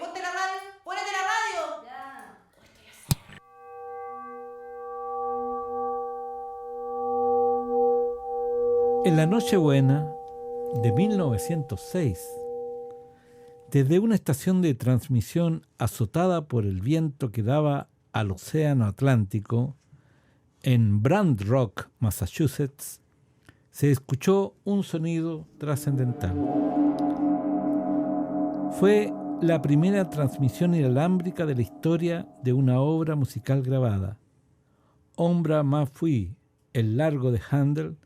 ponte la radio. ¡Ponete la radio! Ya. En la Nochebuena de 1906, desde una estación de transmisión azotada por el viento que daba al Océano Atlántico, en Brand Rock, Massachusetts, se escuchó un sonido trascendental. Fue la primera transmisión inalámbrica de la historia de una obra musical grabada, Ombra ma fui, el largo de Handel,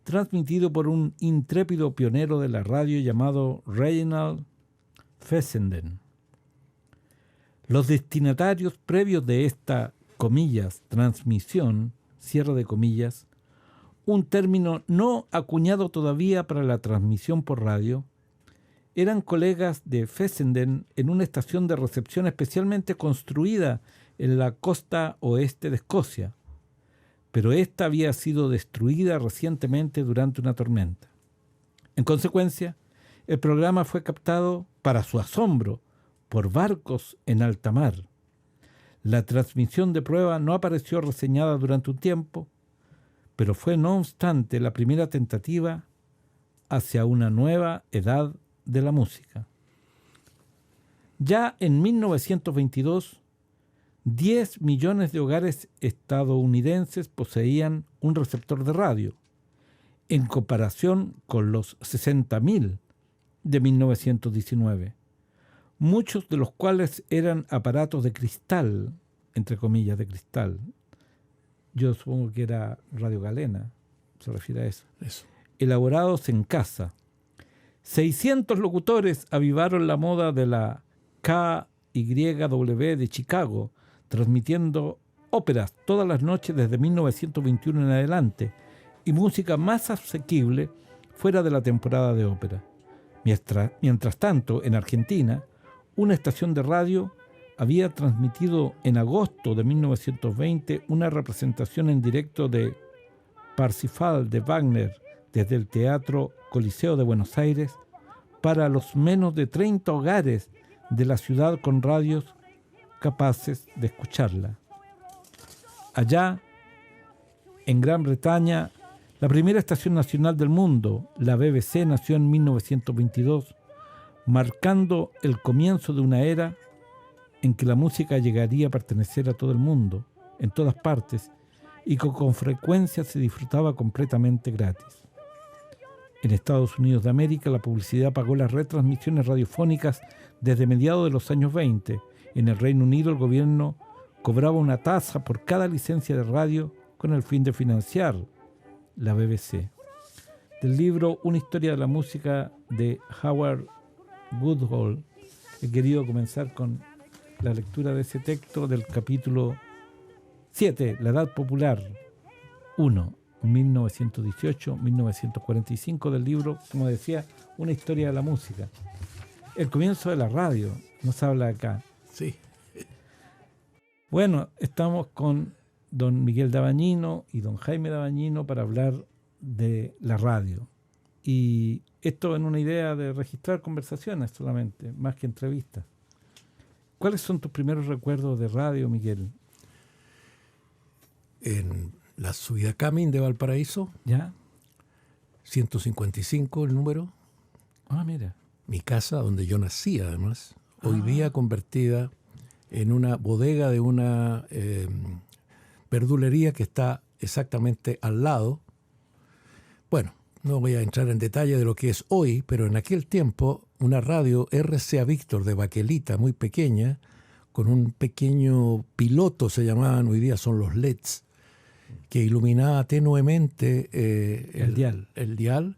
transmitido por un intrépido pionero de la radio llamado Reginald Fessenden. Los destinatarios previos de esta, comillas, transmisión, cierre de comillas, un término no acuñado todavía para la transmisión por radio, eran colegas de Fessenden en una estación de recepción especialmente construida en la costa oeste de Escocia, pero esta había sido destruida recientemente durante una tormenta. En consecuencia, el programa fue captado, para su asombro, por barcos en alta mar. La transmisión de prueba no apareció reseñada durante un tiempo, pero fue no obstante la primera tentativa hacia una nueva edad de la música. Ya en 1922, 10 millones de hogares estadounidenses poseían un receptor de radio, en comparación con los 60.000 de 1919, muchos de los cuales eran aparatos de cristal, entre comillas, de cristal. Yo supongo que era Radio Galena, se refiere a eso. Elaborados en casa. 600 locutores avivaron la moda de la KYW de Chicago, transmitiendo óperas todas las noches desde 1921 en adelante y música más asequible fuera de la temporada de ópera. Mientras tanto, en Argentina, una estación de radio había transmitido en agosto de 1920 una representación en directo de Parsifal de Wagner desde el Teatro Coliseo de Buenos Aires para los menos de 30 hogares de la ciudad con radios capaces de escucharla. Allá, en Gran Bretaña, la primera estación nacional del mundo, la BBC, nació en 1922, marcando el comienzo de una era en que la música llegaría a pertenecer a todo el mundo, en todas partes, y que con frecuencia se disfrutaba completamente gratis. En Estados Unidos de América, la publicidad pagó las retransmisiones radiofónicas desde mediados de los años 20. En el Reino Unido, el gobierno cobraba una tasa por cada licencia de radio con el fin de financiar la BBC. Del libro Una historia de la música de Howard Woodhull, he querido comenzar con la lectura de ese texto del capítulo 7, La Edad Popular 1, 1918-1945, del libro, como decía, Una historia de la música. El comienzo de la radio, nos habla acá. Sí. Bueno, estamos con don Miguel Dabañino y don Jaime Dabañino para hablar de la radio. Y esto en una idea de registrar conversaciones solamente, más que entrevistas. ¿Cuáles son tus primeros recuerdos de radio, Miguel? En la subida Camin de Valparaíso, ¿Ya? 155 el número. Ah, mira. Mi casa, donde yo nací además, hoy día convertida en una bodega de una verdulería que está exactamente al lado. Bueno, no voy a entrar en detalle de lo que es hoy, pero en aquel tiempo una radio RCA Víctor de baquelita muy pequeña, con un pequeño piloto se llamaban, hoy día son los LEDs, que iluminaba tenuemente el dial,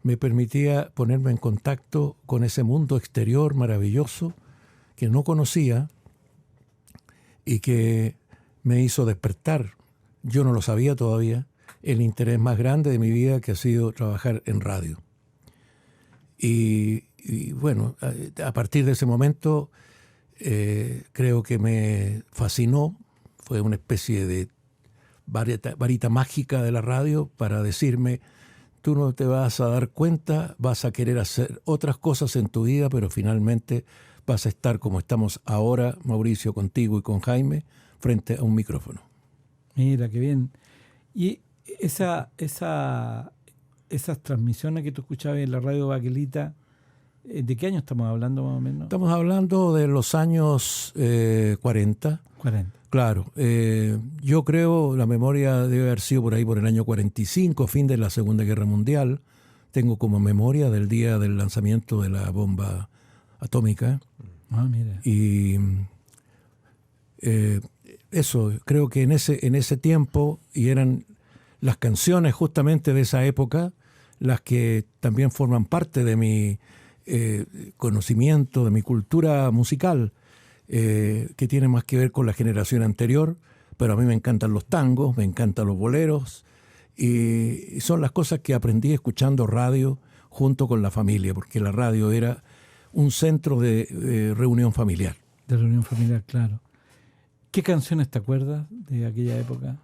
me permitía ponerme en contacto con ese mundo exterior maravilloso que no conocía y que me hizo despertar, yo no lo sabía todavía, el interés más grande de mi vida, que ha sido trabajar en radio. Y bueno, a partir de ese momento creo que me fascinó, fue una especie de varita mágica de la radio para decirme: tú no te vas a dar cuenta, vas a querer hacer otras cosas en tu vida, pero finalmente vas a estar como estamos ahora, Mauricio, contigo y con Jaime, frente a un micrófono. Mira, qué bien. Y esas transmisiones que tú escuchabas en la radio Baquelita, ¿de qué año estamos hablando más o menos? Estamos hablando de los años 40. 40. Claro, yo creo, la memoria debe haber sido por ahí por el año 45, fin de la Segunda Guerra Mundial. Tengo como memoria del día del lanzamiento de la bomba atómica. Ah, mira. Y eso, creo que en ese tiempo, y eran las canciones justamente de esa época, las que también forman parte de mi conocimiento, de mi cultura musical, que tiene más que ver con la generación anterior, pero a mí me encantan los tangos, me encantan los boleros, y son las cosas que aprendí escuchando radio junto con la familia, porque la radio era un centro de reunión familiar. De reunión familiar, claro. ¿Qué canciones te acuerdas de aquella época?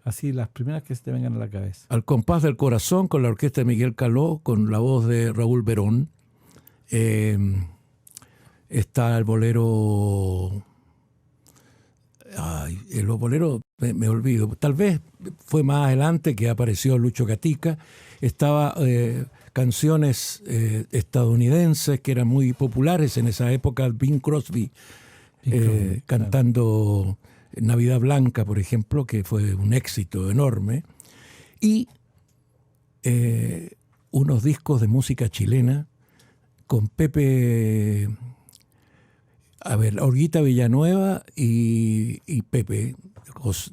Así, las primeras que se te vengan a la cabeza. Al compás del corazón, con la orquesta de Miguel Caló, con la voz de Raúl Verón. Está el bolero... los boleros me olvido. Tal vez fue más adelante que apareció Lucho Gatica. Estaba canciones estadounidenses que eran muy populares en esa época. Bing Crosby cantando Navidad Blanca, por ejemplo, que fue un éxito enorme. Y unos discos de música chilena con Pepe... Olguita Villanueva y Pepe,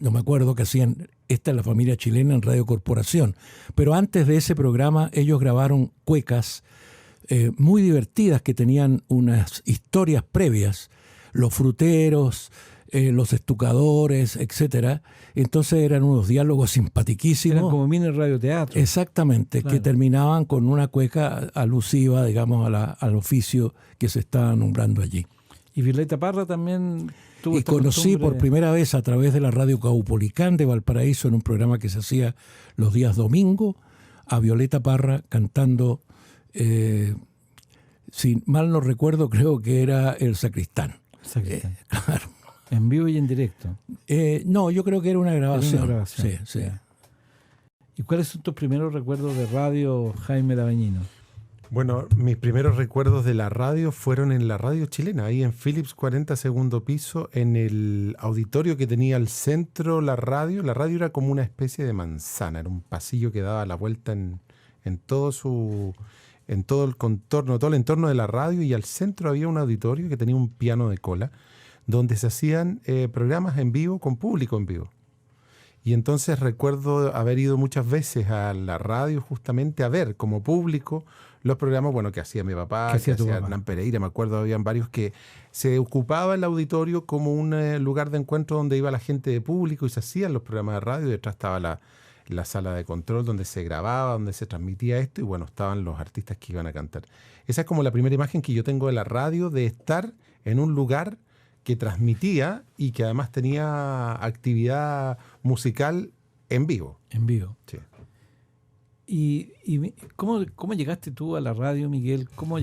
no me acuerdo, que hacían Esta es la familia chilena en Radio Corporación. Pero antes de ese programa ellos grabaron cuecas muy divertidas que tenían unas historias previas, Los Fruteros, Los Estucadores, etcétera. Entonces eran unos diálogos simpaticísimos. Eran como mini radioteatro. Exactamente, claro. Que terminaban con una cueca alusiva, digamos, al oficio que se estaba nombrando allí. Y Violeta Parra también tuvo y conocí por primera vez a través de la radio Caupolicán de Valparaíso, en un programa que se hacía los días domingo, a Violeta Parra cantando, si mal no recuerdo, creo que era El Sacristán. Claro. ¿En vivo y en directo? No, yo creo que era una grabación. Era una grabación. Sí. ¿Y cuáles son tus primeros recuerdos de radio, Jaime Dabañino? Bueno, mis primeros recuerdos de la radio fueron en la radio chilena, ahí en Philips 40 segundo piso, en el auditorio que tenía al centro la radio. La radio era como una especie de manzana, era un pasillo que daba la vuelta en todo el contorno, todo el entorno de la radio, y al centro había un auditorio que tenía un piano de cola, donde se hacían programas en vivo con público en vivo. Y entonces recuerdo haber ido muchas veces a la radio justamente a ver como público los programas, bueno, que hacía mi papá, que hacía Hernán Pereira. Me acuerdo, habían varios que se ocupaba el auditorio como un lugar de encuentro donde iba la gente de público y se hacían los programas de radio. Detrás estaba la sala de control donde se grababa, donde se transmitía esto, y bueno, estaban los artistas que iban a cantar. Esa es como la primera imagen que yo tengo de la radio, de estar en un lugar que transmitía y que además tenía actividad musical en vivo. En vivo. Sí. ¿Y cómo llegaste tú a la radio, Miguel? ¿Cuál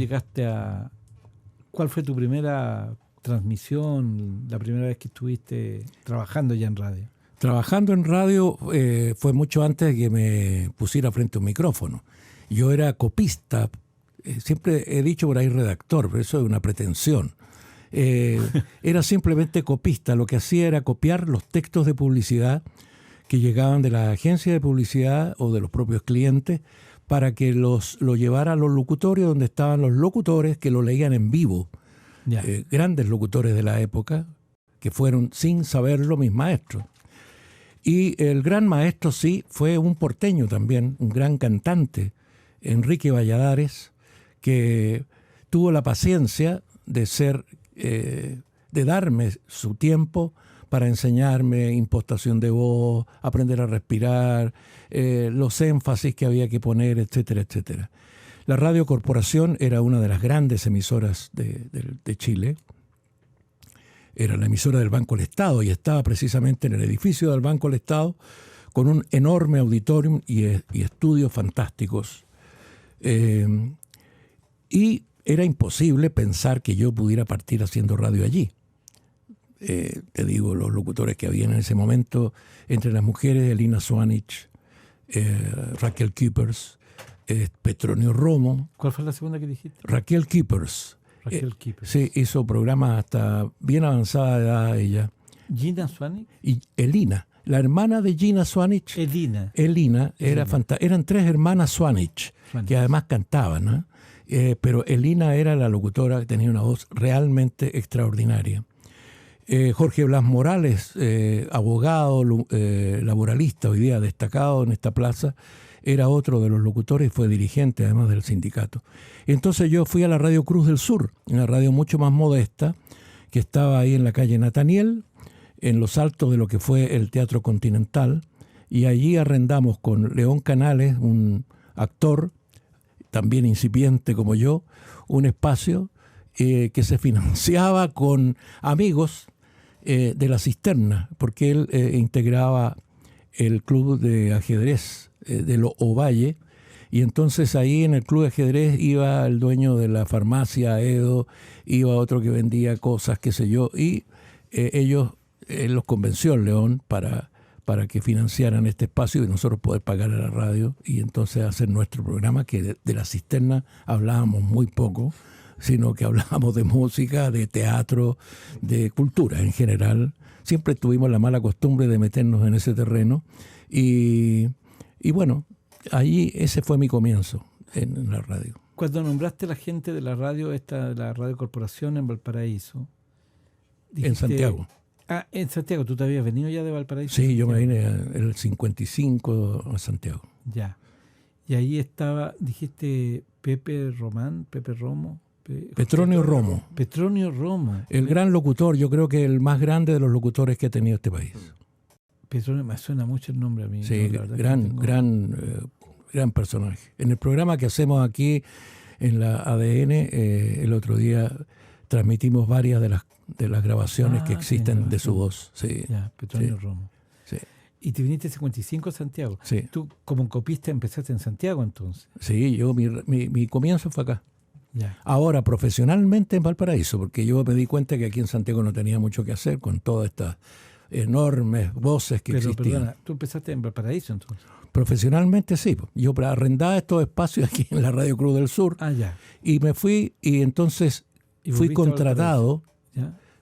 fue tu primera transmisión, la primera vez que estuviste trabajando ya en radio? Trabajando en radio fue mucho antes de que me pusiera frente a un micrófono. Yo era copista, siempre he dicho por ahí redactor, pero eso es una pretensión. Era simplemente copista. Lo que hacía era copiar los textos de publicidad que llegaban de la agencia de publicidad o de los propios clientes para que lo llevara a los locutorios donde estaban los locutores que lo leían en vivo. Grandes locutores de la época que fueron, sin saberlo, mis maestros. Y el gran maestro sí fue un porteño también, un gran cantante, Enrique Valladares, que tuvo la paciencia de darme su tiempo para enseñarme impostación de voz, aprender a respirar, los énfasis que había que poner, etcétera, etcétera. La Radio Corporación era una de las grandes emisoras de Chile. Era la emisora del Banco del Estado y estaba precisamente en el edificio del Banco del Estado con un enorme auditorium y estudios fantásticos. Y era imposible pensar que yo pudiera partir haciendo radio allí. Te digo, los locutores que habían en ese momento, entre las mujeres, Elina Swanich, Raquel Kippers, Petronio Romo. ¿Cuál fue la segunda que dijiste? Raquel Kippers. Raquel Kippers. Sí, hizo programas hasta bien avanzada edad ella. Gina Swanich. Y Elina, la hermana de Gina Swanich. Elina era eran 3 hermanas Swanich, que además cantaban, ¿no? Pero Elina era la locutora que tenía una voz realmente extraordinaria. Jorge Blas Morales, abogado, laboralista, hoy día destacado en esta plaza, era otro de los locutores y fue dirigente además del sindicato. Entonces yo fui a la Radio Cruz del Sur, una radio mucho más modesta, que estaba ahí en la calle Nataniel, en los altos de lo que fue el Teatro Continental, y allí arrendamos con León Canales, un actor también incipiente como yo, un espacio que se financiaba con amigos de la Cisterna, porque él integraba el club de ajedrez de los Ovalle, y entonces ahí en el club de ajedrez iba el dueño de la farmacia Edo, iba otro que vendía cosas, qué sé yo, y él los convenció, el León, para que financiaran este espacio y nosotros poder pagar a la radio y entonces hacer nuestro programa, que de la Cisterna hablábamos muy poco, sino que hablábamos de música, de teatro, de cultura en general. Siempre tuvimos la mala costumbre de meternos en ese terreno y bueno, allí ese fue mi comienzo en la radio. Cuando nombraste a la gente de la radio, de la Radio Corporación en Valparaíso. En Santiago. En Santiago. ¿Tú te habías venido ya de Valparaíso? Sí, yo me vine en el 55 a Santiago. Ya. Y ahí estaba, dijiste, Petronio Romo. Petronio Romo. El gran locutor, yo creo que el más grande de los locutores que ha tenido este país. Petronio, me suena mucho el nombre a mí. Sí, no, gran personaje. En el programa que hacemos aquí en la ADN, el otro día transmitimos varias de las grabaciones que existen de su voz. Sí. Ya, Petronio Romo. Sí. ¿Y te viniste en 55 a Santiago? Sí. ¿Tú como copista empezaste en Santiago entonces? Sí, mi comienzo fue acá. Ya. Ahora, profesionalmente en Valparaíso, porque yo me di cuenta que aquí en Santiago no tenía mucho que hacer con todas estas enormes voces que existían. Perdona, ¿tú empezaste en Valparaíso entonces? Profesionalmente sí. Yo arrendaba estos espacios aquí en la Radio Cruz del Sur. Ya. Y me fui y entonces fui contratado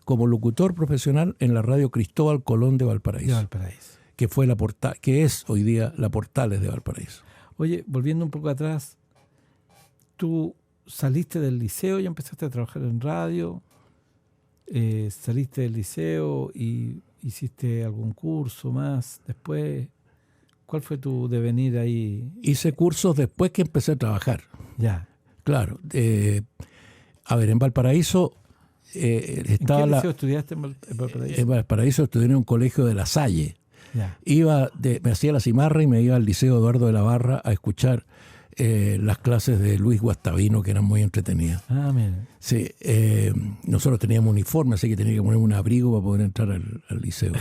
como locutor profesional en la Radio Cristóbal Colón de Valparaíso. Que fue que es hoy día la Portales de Valparaíso. Oye, volviendo un poco atrás, tú saliste del liceo y empezaste a trabajar en radio. Saliste del liceo y hiciste algún curso más después. ¿Cuál fue tu devenir ahí? Hice cursos después que empecé a trabajar. Ya. Claro. A ver, en Valparaíso estaba ¿En qué liceo estudiaste en Valparaíso? En Valparaíso estudié en un colegio de La Salle. Ya. Me hacía la cimarra y me iba al Liceo Eduardo de la Barra a escuchar las clases de Luis Guastavino, que eran muy entretenidas. Mira. Sí, nosotros teníamos uniforme, así que tenía que poner un abrigo para poder entrar al liceo.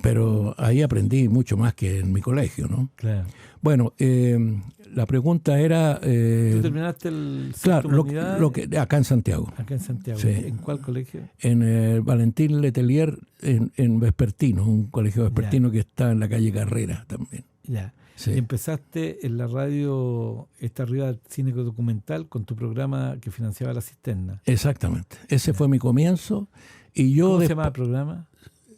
Pero ahí aprendí mucho más que en mi colegio, ¿no? Claro. Bueno, la pregunta era... ¿Tú terminaste el claro, acá en Santiago. Acá en Santiago. Sí. ¿En cuál colegio? En el Valentín Letelier, en Vespertino, un colegio vespertino que está en la calle Carrera también. Ya. Sí. Y empezaste en la radio, esta arriba Cine Documental, con tu programa que financiaba La Cisterna. Exactamente. Ese fue mi comienzo. Y yo ¿Cómo se llamaba el programa?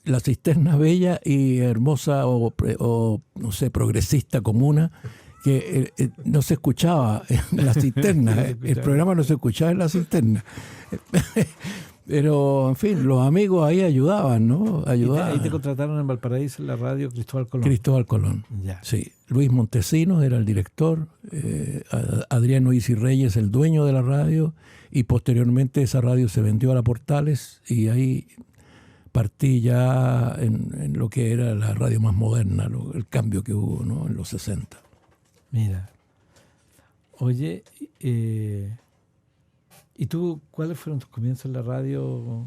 La Cisterna Bella y Hermosa o no sé, progresista comuna, que no se escuchaba en La Cisterna. El programa no se escuchaba en La Cisterna. Pero, en fin, los amigos ahí ayudaban, ¿no? Ayudaban. Ahí te contrataron en Valparaíso, en la radio Cristóbal Colón. Cristóbal Colón, ya. Sí. Luis Montesinos era el director, Adriano Isi Reyes el dueño de la radio, y posteriormente esa radio se vendió a la Portales y ahí partí ya en lo que era la radio más moderna, el cambio que hubo, ¿no? En los 60. Mira. Oye, ¿y tú cuáles fueron tus comienzos en la radio?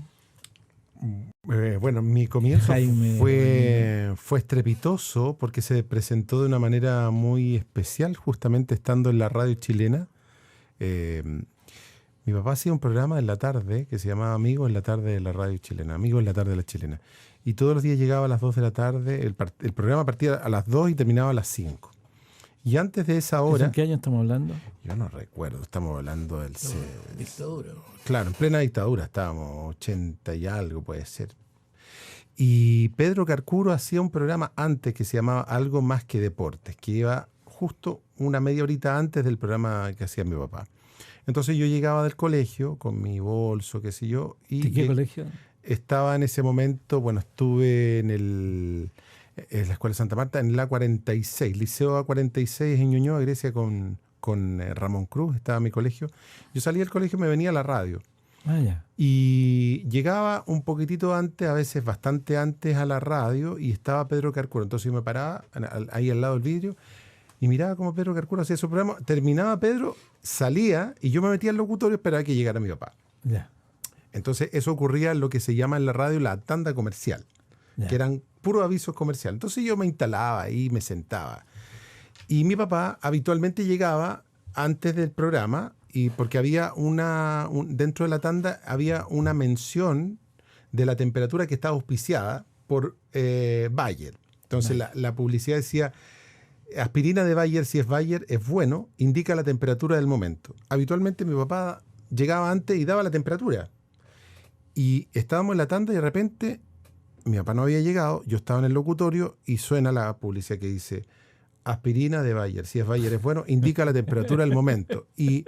Bueno, mi comienzo Jaime fue estrepitoso porque se presentó de una manera muy especial, justamente estando en la radio chilena. Mi papá hacía un programa en la tarde que se llamaba Amigos en la tarde de la radio chilena, Amigos en la tarde de la chilena. Y todos los días llegaba a las 2 de la tarde, el programa partía a las 2 y terminaba a las 5. Y antes de esa hora... ¿En qué año estamos hablando? Yo no recuerdo, estamos hablando del... Dictadura. Claro, en plena dictadura estábamos, 80 y algo puede ser. Y Pedro Carcuro hacía un programa antes que se llamaba Algo Más que Deportes, que iba justo una media horita antes del programa que hacía mi papá. Entonces yo llegaba del colegio con mi bolso, qué sé yo. Y ¿De qué colegio? Estaba en ese momento, bueno, estuve en la Escuela Santa Marta, en la 46, Liceo A46 en Ñuñoa, Grecia, con Ramón Cruz, estaba mi colegio. Yo salía del colegio y me venía a la radio. Ah, ya. Y llegaba un poquitito antes, a veces bastante antes a la radio, y estaba Pedro Carcuro. Entonces yo me paraba ahí al lado del vidrio y miraba cómo Pedro Carcuro hacía su programa. Terminaba Pedro, salía y yo me metía al locutorio y esperaba que llegara mi papá. Ya. Entonces eso ocurría en lo que se llama en la radio la tanda comercial, Ya. que eran puros avisos comerciales. Entonces yo me instalaba ahí, me sentaba. Y mi papá habitualmente llegaba antes del programa, y porque había dentro de la tanda había una mención de la temperatura que estaba auspiciada por Bayer. Entonces la publicidad decía, aspirina de Bayer, si es Bayer, es bueno, indica la temperatura del momento. Habitualmente mi papá llegaba antes y daba la temperatura. Y estábamos en la tanda y de repente mi papá no había llegado, yo estaba en el locutorio y suena la publicidad que dice, aspirina de Bayer, si es Bayer es bueno, indica la temperatura del momento. Y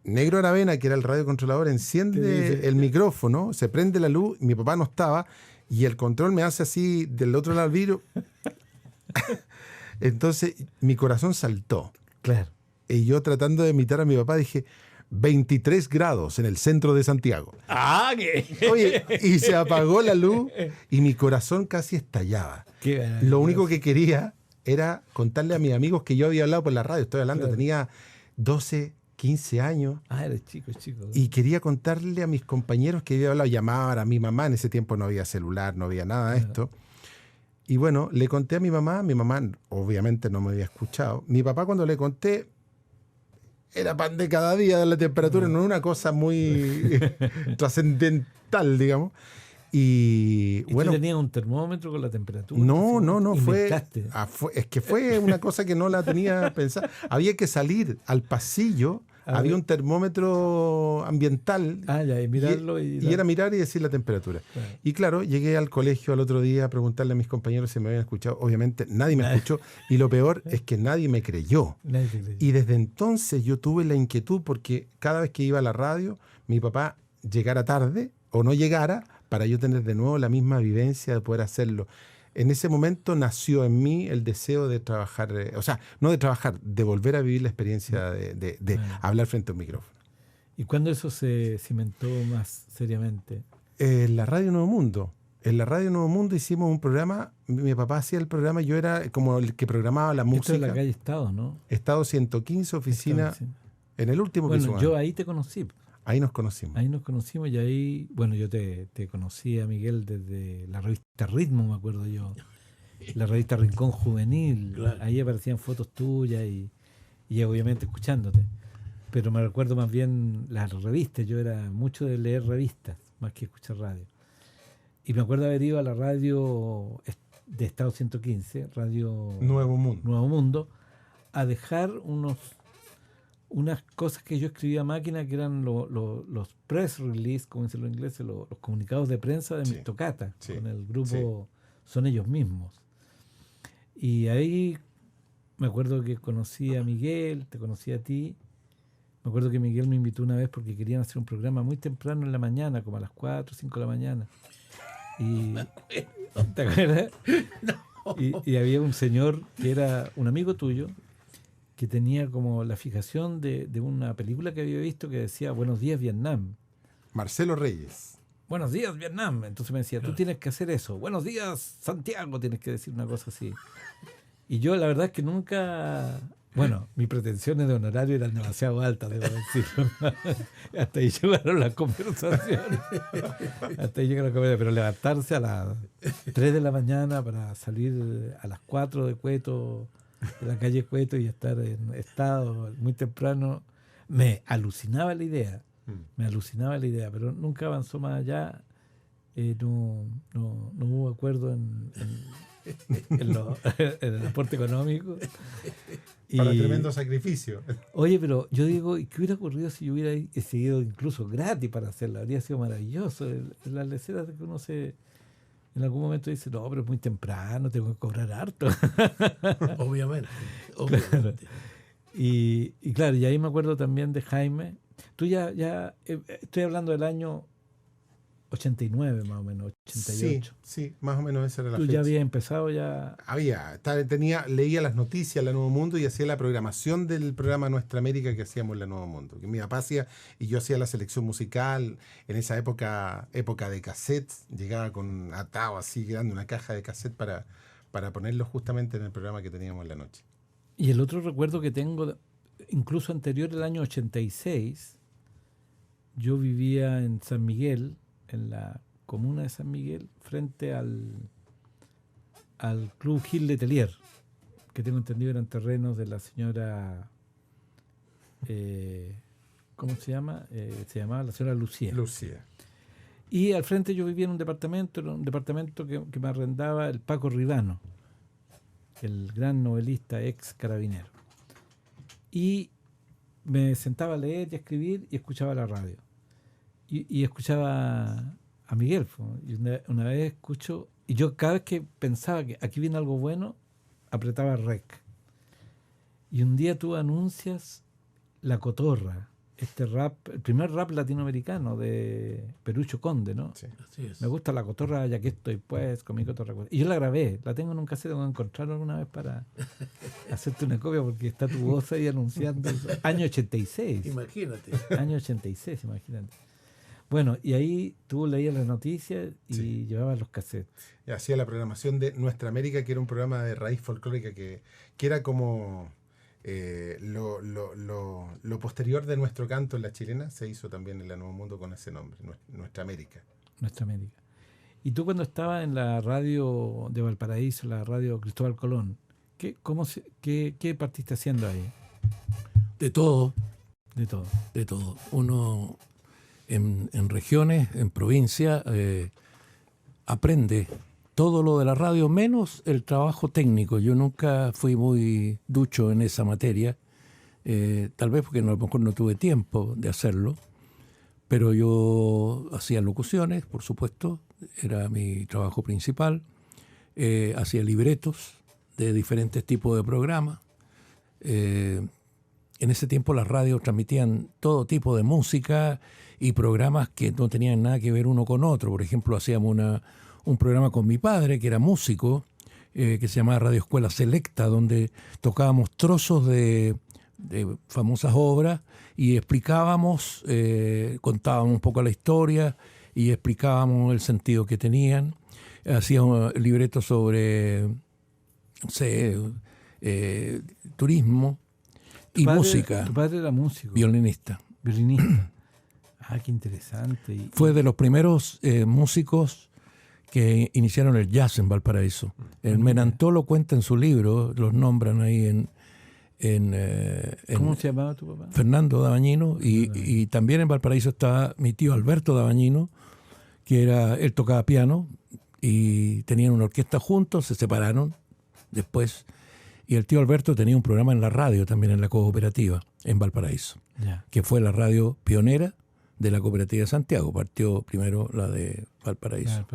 Negro Aravena, que era el radiocontrolador, enciende el micrófono, se prende la luz, mi papá no estaba, y el control me hace así del otro lado del vidrio. Entonces mi corazón saltó. Claro. Y yo, tratando de imitar a mi papá, dije, 23 grados en el centro de Santiago. ¡Ah, qué! Oye, y se apagó la luz y mi corazón casi estallaba. Lo único que quería era contarle a mis amigos que yo había hablado por la radio. Estoy hablando, Claro. tenía 12, 15 años. Ah, eres chico. Y quería contarle a mis compañeros que había hablado, llamar a mi mamá. En ese tiempo no había celular, no había nada de esto. Y bueno, le conté a mi mamá obviamente no me había escuchado. Mi papá, cuando le conté, era pan de cada día de la temperatura, no era una cosa muy trascendental, digamos. Y ¿Y bueno, tú tenías un termómetro con la temperatura? no, ¿Inventaste? es que fue una cosa que no la tenía pensada. Había que salir al pasillo, había un termómetro ambiental. Ah, ya, y mirarlo y era mirar y decir la temperatura. Claro. Y claro, llegué al colegio al otro día a preguntarle a mis compañeros si me habían escuchado. Obviamente nadie me escuchó, y lo peor es que nadie me creyó. Nadie te creyó. Y desde entonces yo tuve la inquietud, porque cada vez que iba a la radio, mi papá llegara tarde o no llegara, para yo tener de nuevo la misma vivencia de poder hacerlo. En ese momento nació en mí el deseo de trabajar, no de trabajar, de volver a vivir la experiencia de hablar frente a un micrófono. ¿Y cuándo eso se cimentó más seriamente? En la Radio Nuevo Mundo. En la Radio Nuevo Mundo hicimos un programa, mi papá hacía el programa, yo era como el que programaba la Esto música. es la calle Estado, ¿no? Estado 115, oficina, Estado, sí. en el último piso. Bueno, yo ahí te conocí. Ahí nos conocimos. Ahí nos conocimos y ahí, bueno, yo te conocí a Miguel desde la revista Ritmo, me acuerdo yo. La revista Rincón Juvenil. Claro. Ahí aparecían fotos tuyas y obviamente escuchándote. Pero me recuerdo más bien las revistas. Yo era mucho de leer revistas, más que escuchar radio. Y me acuerdo haber ido a la radio de Estado 115, Radio Nuevo Mundo. Nuevo Mundo, a dejar unas cosas que yo escribía a máquina, que eran los press release, como dicen los ingleses, los comunicados de prensa de Sí, mis tocatas, sí, con el grupo Son Ellos Mismos. Y ahí me acuerdo que conocí a Miguel, te conocí a ti. Me acuerdo que Miguel me invitó una vez porque querían hacer un programa muy temprano en la mañana, como a las 4 o 5 de la mañana. Y, ¿te acuerdas? No. Y había un señor que era un amigo tuyo, que tenía como la fijación de una película que había visto que decía Buenos días Vietnam. Marcelo Reyes. Buenos días Vietnam. Entonces me decía, tú tienes que hacer eso. Buenos días Santiago, tienes que decir una cosa así. Y yo la verdad es que nunca Bueno, mis pretensiones de honorario eran demasiado altas, debo decirlo. Hasta ahí llegaron las conversaciones. Hasta ahí llegaron las conversaciones. Pero levantarse a las 3 de la mañana para salir a las 4 de Cueto, de la calle Cueto, y estar en estado muy temprano, me alucinaba la idea. Pero nunca avanzó más allá. No hubo acuerdo en el aporte económico. Para tremendo sacrificio. Oye, pero yo digo, ¿y qué hubiera ocurrido si yo hubiera seguido incluso gratis para hacerla? Habría sido maravilloso. Las leceras de que uno en algún momento dice, no, pero es muy temprano, tengo que cobrar harto. Obviamente. Claro. Y claro, y ahí me acuerdo también de Jaime. Tú ya estoy hablando del año 89 más o menos, 88. Sí, más o menos esa era la Tú fecha. ya habías empezado ya... Leía las noticias, La Nuevo Mundo, y hacía la programación del programa Nuestra América que hacíamos en La Nuevo Mundo. Que mi papá hacía, y yo hacía la selección musical. En esa época de cassettes, llegaba atado así, grande, una caja de cassette para ponerlo justamente en el programa que teníamos en la noche. Y el otro recuerdo que tengo, incluso anterior al año 86, yo vivía en San Miguel, en la comuna de San Miguel, frente al Club Gil Letelier, que tengo entendido eran terrenos de la señora, ¿cómo se llama? Se llamaba la señora Lucía. Y al frente yo vivía en un departamento que me arrendaba el Paco Ribano, el gran novelista ex carabinero. Y me sentaba a leer y a escribir y escuchaba la radio. Y escuchaba a Miguel. Y una vez escucho, y yo cada vez que pensaba que aquí viene algo bueno, apretaba rec. Y un día tú anuncias La Cotorra, este rap, el primer rap latinoamericano de Perucho Conde, ¿no? Sí. Así es. Me gusta La Cotorra, ya que estoy pues con mi cotorra. Y yo la grabé, la tengo en un cassette, tengo que encontrarlo alguna vez para hacerte una copia, porque está tu voz ahí anunciando. Año 86. Imagínate. Año 86, imagínate. Bueno, y ahí tú leías las noticias y llevabas los cassettes. Y hacía la programación de Nuestra América, que era un programa de raíz folclórica que era como lo posterior de nuestro canto en la chilena. Se hizo también en La Nuevo Mundo con ese nombre, Nuestra América. Nuestra América. Y tú cuando estabas en la radio de Valparaíso, la radio Cristóbal Colón, ¿qué partiste haciendo ahí? De todo. De todo. De todo. Uno en regiones, en provincia, aprende todo lo de la radio, menos el trabajo técnico. Yo nunca fui muy ducho en esa materia, tal vez porque a lo mejor no tuve tiempo de hacerlo, pero yo hacía locuciones, por supuesto, era mi trabajo principal, hacía libretos de diferentes tipos de programas. En ese tiempo las radios transmitían todo tipo de música y programas que no tenían nada que ver uno con otro. Por ejemplo, hacíamos un programa con mi padre, que era músico, que se llamaba Radio Escuela Selecta, donde tocábamos trozos de famosas obras y explicábamos, contábamos un poco la historia y explicábamos el sentido que tenían. Hacíamos libretos sobre, no sé, turismo y música. Tu padre era músico. Violinista. Ah, qué interesante. Fue de los primeros músicos que iniciaron el jazz en Valparaíso. El Menantó lo cuenta en su libro, los nombran ahí ¿Cómo se llamaba tu papá? Fernando Dabañino, y también en Valparaíso estaba mi tío Alberto Dabañino, que él tocaba piano y tenían una orquesta juntos, se separaron después, y el tío Alberto tenía un programa en la radio también, en la cooperativa, en Valparaíso, que fue la radio pionera de la cooperativa de Santiago. Partió primero la de Valparaíso.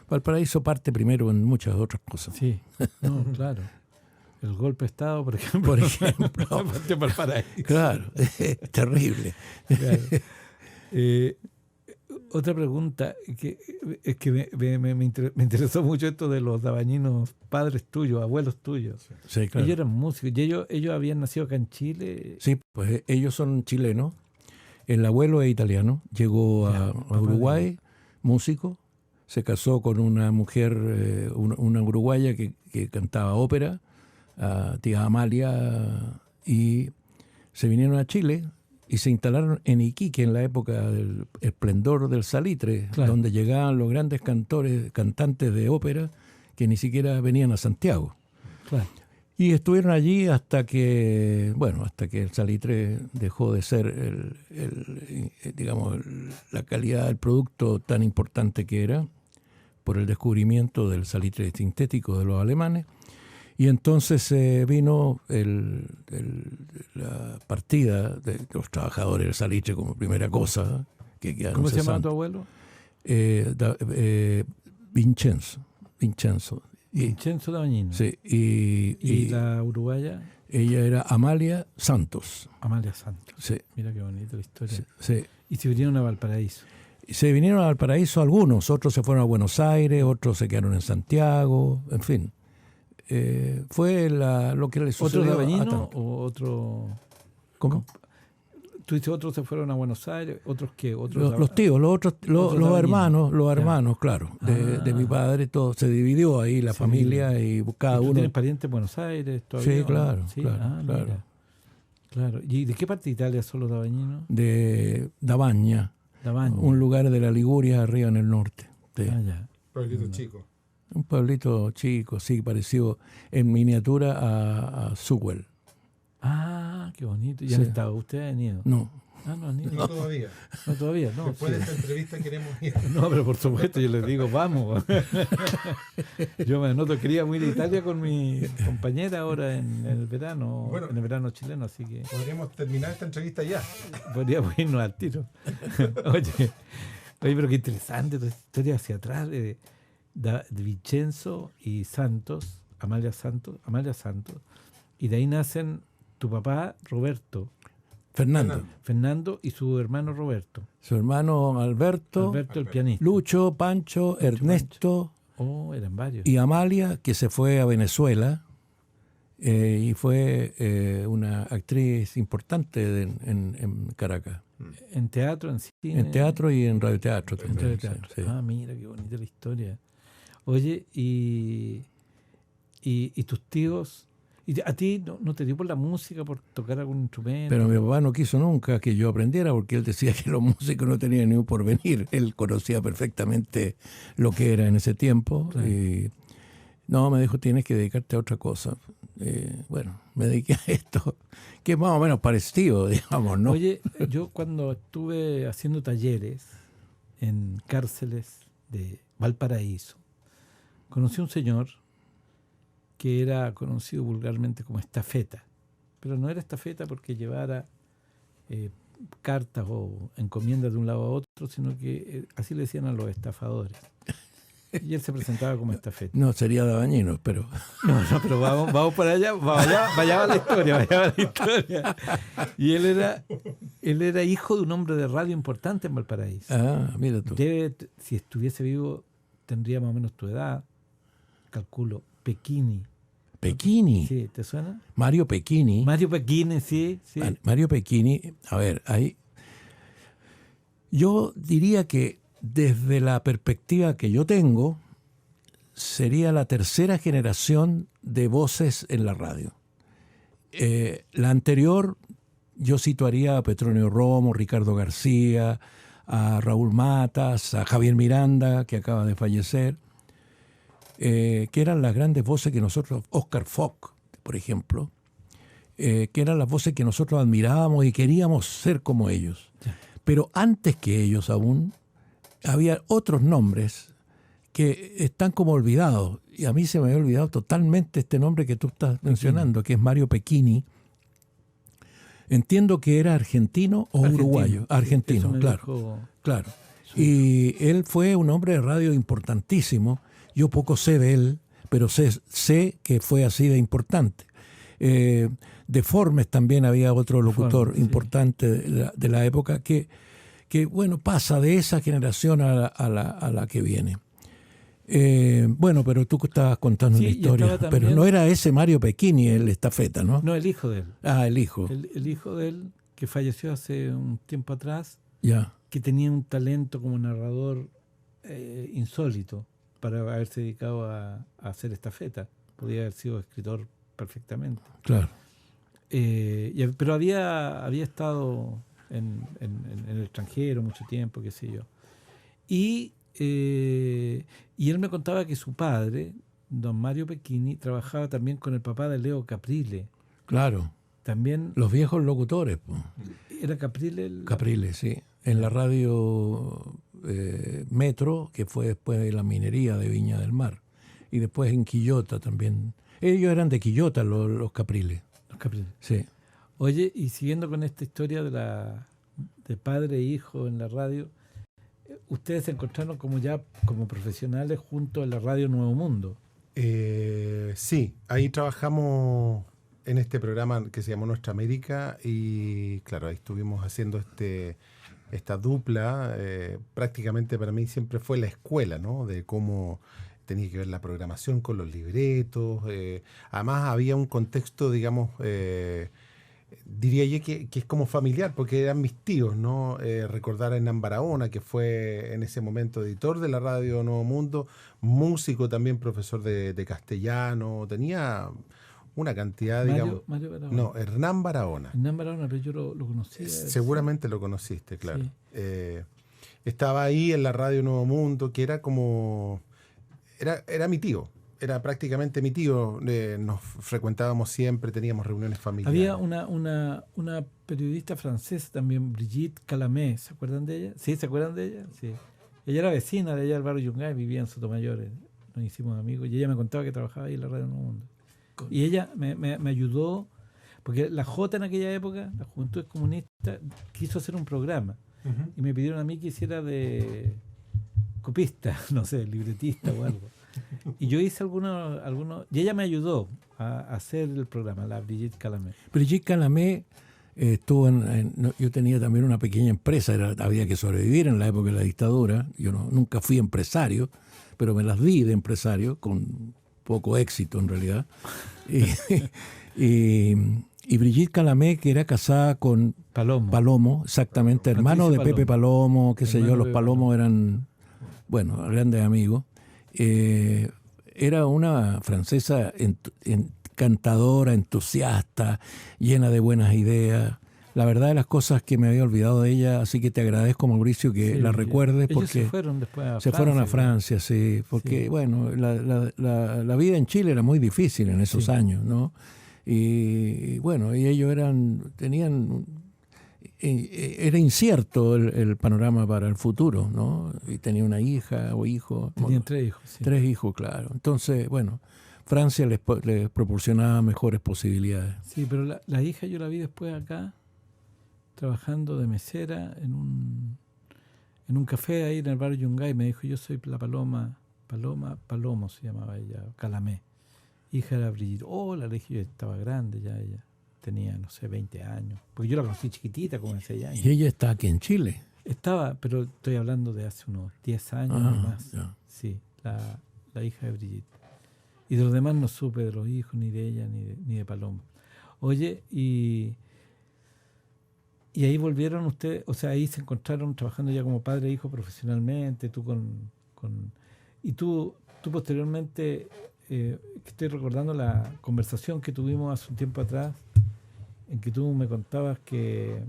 Valparaíso parte primero en muchas otras cosas. Sí, no, claro. El golpe de Estado, por ejemplo. Partió Valparaíso. Claro, es terrible. Claro. Otra pregunta, es que me interesó mucho esto de los dabañinos, padres tuyos, abuelos tuyos. Sí, claro. Ellos eran músicos, y ellos habían nacido acá en Chile. Sí, pues ellos son chilenos. El abuelo es italiano, llegó a Uruguay, músico, se casó con una mujer, una uruguaya que cantaba ópera, tía Amalia y se vinieron a Chile y se instalaron en Iquique en la época del esplendor del salitre, Claro. donde llegaban los grandes cantantes de ópera que ni siquiera venían a Santiago. Claro. Y estuvieron allí hasta que el salitre dejó de ser la calidad del producto tan importante que era por el descubrimiento del salitre sintético de los alemanes. Y entonces vino la partida de los trabajadores del salitre como primera cosa que quedaron ¿Cómo se llamaba tu cesantes. abuelo? Vincenzo. Vincenzo Dabañino. Sí, ¿Y y la uruguaya? ella era Amalia Santos. Amalia Santos. Sí, Mira qué bonita la historia. sí. Y se vinieron a Valparaíso. Se vinieron a Valparaíso algunos, otros se fueron a Buenos Aires, otros se quedaron en Santiago, en fin. Fue lo que le ¿Otro sucedió Dabañino a tanto. o otro? ¿Cómo? Tú dices otros se fueron a Buenos Aires, otros qué, Los tíos, los Dabañino. hermanos, claro, de mi padre, todo se dividió ahí la Se familia y cada ¿Y tú uno. tienes parientes en Buenos Aires todavía? Sí, o no? claro, Sí, claro. mira. Claro. ¿Y de qué parte de Italia son los dabañinos? De Dabaña, Dabaña. un lugar de la Liguria arriba en el norte. Sí. Ah, ya. Pueblito chico. Un pueblito chico, sí, parecido en miniatura a Sewell. Ah, qué bonito. ¿Ya Sí. han estado? ¿Ustedes han ido? No, Ah, no han ido. No todavía. No, todavía, no. Después de Sí. esta entrevista queremos ir. No, pero por supuesto, yo les digo, vamos. Yo me anoto, quería ir a Italia con mi compañera ahora en el verano, Bueno. en el verano chileno, así que Podríamos terminar esta entrevista ya. podríamos irnos al tiro. Oye, pero qué interesante tu historia hacia atrás de Vincenzo y Santos, Amalia Santos, y de ahí nacen tu papá Roberto, Fernando y su hermano Roberto. su hermano Alberto, Alberto el pianista. Lucho, Pancho, Ernesto Oh, eran varios. y Amalia, que se fue a Venezuela y fue una actriz importante en Caracas, En teatro, en cine. en teatro y en radioteatro En también. teatro. sí. Ah, mira, qué bonita la historia. Oye, y tus tíos, ¿y a ti no te dio por la música, por tocar algún instrumento? Pero mi papá no quiso nunca que yo aprendiera porque él decía que los músicos no tenían ni un porvenir. Él conocía perfectamente lo que era en ese tiempo. Claro. Y no, me dijo, tienes que dedicarte a otra cosa. Bueno, me dediqué a esto, que es más o menos parecido, digamos, ¿no? Oye, yo cuando estuve haciendo talleres en cárceles de Valparaíso, conocí a un señor que era conocido vulgarmente como estafeta, pero no era estafeta porque llevara cartas o encomiendas de un lado a otro, sino que así le decían a los estafadores. Y él se presentaba como estafeta. No, sería Dabañino, pero... No, pero vamos para allá, vaya a la historia. Y él era hijo de un hombre de radio importante en Valparaíso. Ah, mira tú. Si estuviese vivo, tendría más o menos tu edad, calculo. Pechini. Pechini, Sí, ¿te suena? Mario Pechini. Mario Pechini, sí. Mario Pechini, a ver, ahí... Yo diría que desde la perspectiva que yo tengo, sería la tercera generación de voces en la radio. La anterior, yo situaría a Petronio Romo, Ricardo García, a Raúl Matas, a Javier Miranda, que acaba de fallecer, que eran las grandes voces que nosotros, Oscar Fock, por ejemplo, que eran las voces que nosotros admirábamos y queríamos ser como ellos. Pero antes que ellos aún, había otros nombres que están como olvidados. Y a mí se me había olvidado totalmente este nombre que tú estás mencionando, que es Mario Pechini. Entiendo que era argentino o uruguayo. Argentino, claro. Claro. Y él fue un hombre de radio importantísimo. Yo poco sé de él, pero sé que fue así de importante. De Formes también había otro locutor importante de la época que bueno, pasa de esa generación a la que viene. Bueno, pero tú estabas contando una historia, pero no era ese Mario Pechini el estafeta, ¿no? No, el hijo de él. Ah, el hijo. El hijo de él, que falleció hace un tiempo atrás, Ya. que tenía un talento como narrador insólito para haberse dedicado a hacer estafeta. Podía haber sido escritor perfectamente. Claro. Pero había estado en el extranjero mucho tiempo, qué sé yo. Y él me contaba que su padre, don Mario Pecchini, trabajaba también con el papá de Leo Caprile. Claro, También los viejos locutores. Po. era Caprile Caprile, sí. En la radio Metro, que fue después de la minería de Viña del Mar. Y después en Quillota también. Ellos eran de Quillota, los Caprile. Los Caprile. Sí. Oye, y siguiendo con esta historia de padre e hijo en la radio, ustedes se encontraron como profesionales juntos en la radio Nuevo Mundo. Sí, ahí trabajamos en este programa que se llamó Nuestra América y claro, ahí estuvimos haciendo esta dupla. Prácticamente para mí siempre fue la escuela, ¿no? De cómo tenía que ver la programación con los libretos. Además había un contexto, digamos, diría yo que es como familiar, porque eran mis tíos, ¿no? Recordar a Hernán Barahona, que fue en ese momento editor de la radio Nuevo Mundo, músico también, profesor de castellano, tenía una cantidad, digamos... Mario Barahona. No, Hernán Barahona. Hernán Barahona, pero yo lo conocí. Seguramente lo conociste, claro. Sí. Estaba ahí en la radio Nuevo Mundo, que era como... Era mi tío. Era prácticamente mi tío, nos frecuentábamos siempre, teníamos reuniones familiares. Había una periodista francesa también, Brigitte Calamé, ¿se acuerdan de ella? ¿Sí? ¿Se acuerdan de ella? Sí. Ella era vecina de allá del barrio Yungay, vivía en Sotomayor, nos hicimos amigos, y ella me contaba que trabajaba ahí en la Radio Nuevo Mundo. Y ella me ayudó, porque la J en aquella época, la Juventud Comunista, quiso hacer un programa, y me pidieron a mí que hiciera de copista, no sé, libretista o algo. Y yo hice algunos y ella me ayudó a hacer el programa, la Brigitte Calamé. Brigitte Calamé estuvo yo tenía también una pequeña empresa, había que sobrevivir en la época de la dictadura. Yo nunca fui empresario, pero me las di de empresario, con poco éxito en realidad. Y Brigitte Calamé, que era casada con Palomo, exactamente, hermano de Pepe Palomo, qué sé yo, los Palomos eran, bueno, grandes amigos. Era una francesa encantadora, entusiasta, llena de buenas ideas. La verdad de las cosas que me había olvidado de ella, así que te agradezco, Mauricio, que la recuerdes. Ellos porque se fueron después a se Francia. fueron a Francia, sí, porque Sí. bueno, la vida en Chile era muy difícil en esos años, ¿no? Y bueno, y ellos era incierto el panorama para el futuro, ¿no? Y tenía una hija o hijo. Tenían 3 hijos. Sí. 3 hijos, claro. Entonces, bueno, Francia les proporcionaba mejores posibilidades. Sí, pero la hija yo la vi después acá, trabajando de mesera en un café ahí en el barrio Yungay. Me dijo, yo soy la Palomo se llamaba ella, Calamé. Hija de la Brigitte. Le dije, yo estaba grande ya ella. Tenía, no sé, 20 años. Porque yo la conocí chiquitita, como 6 años. Y ella está aquí en Chile. Estaba, pero estoy hablando de hace unos 10 años o más. Ya. Sí, la hija de Brigitte. Y de los demás no supe de los hijos, ni de ella, ni de Paloma. Oye, y ahí volvieron ustedes, o sea, ahí se encontraron trabajando ya como padre e hijo profesionalmente, tú y tú posteriormente, estoy recordando la conversación que tuvimos hace un tiempo atrás, en que tú me contabas que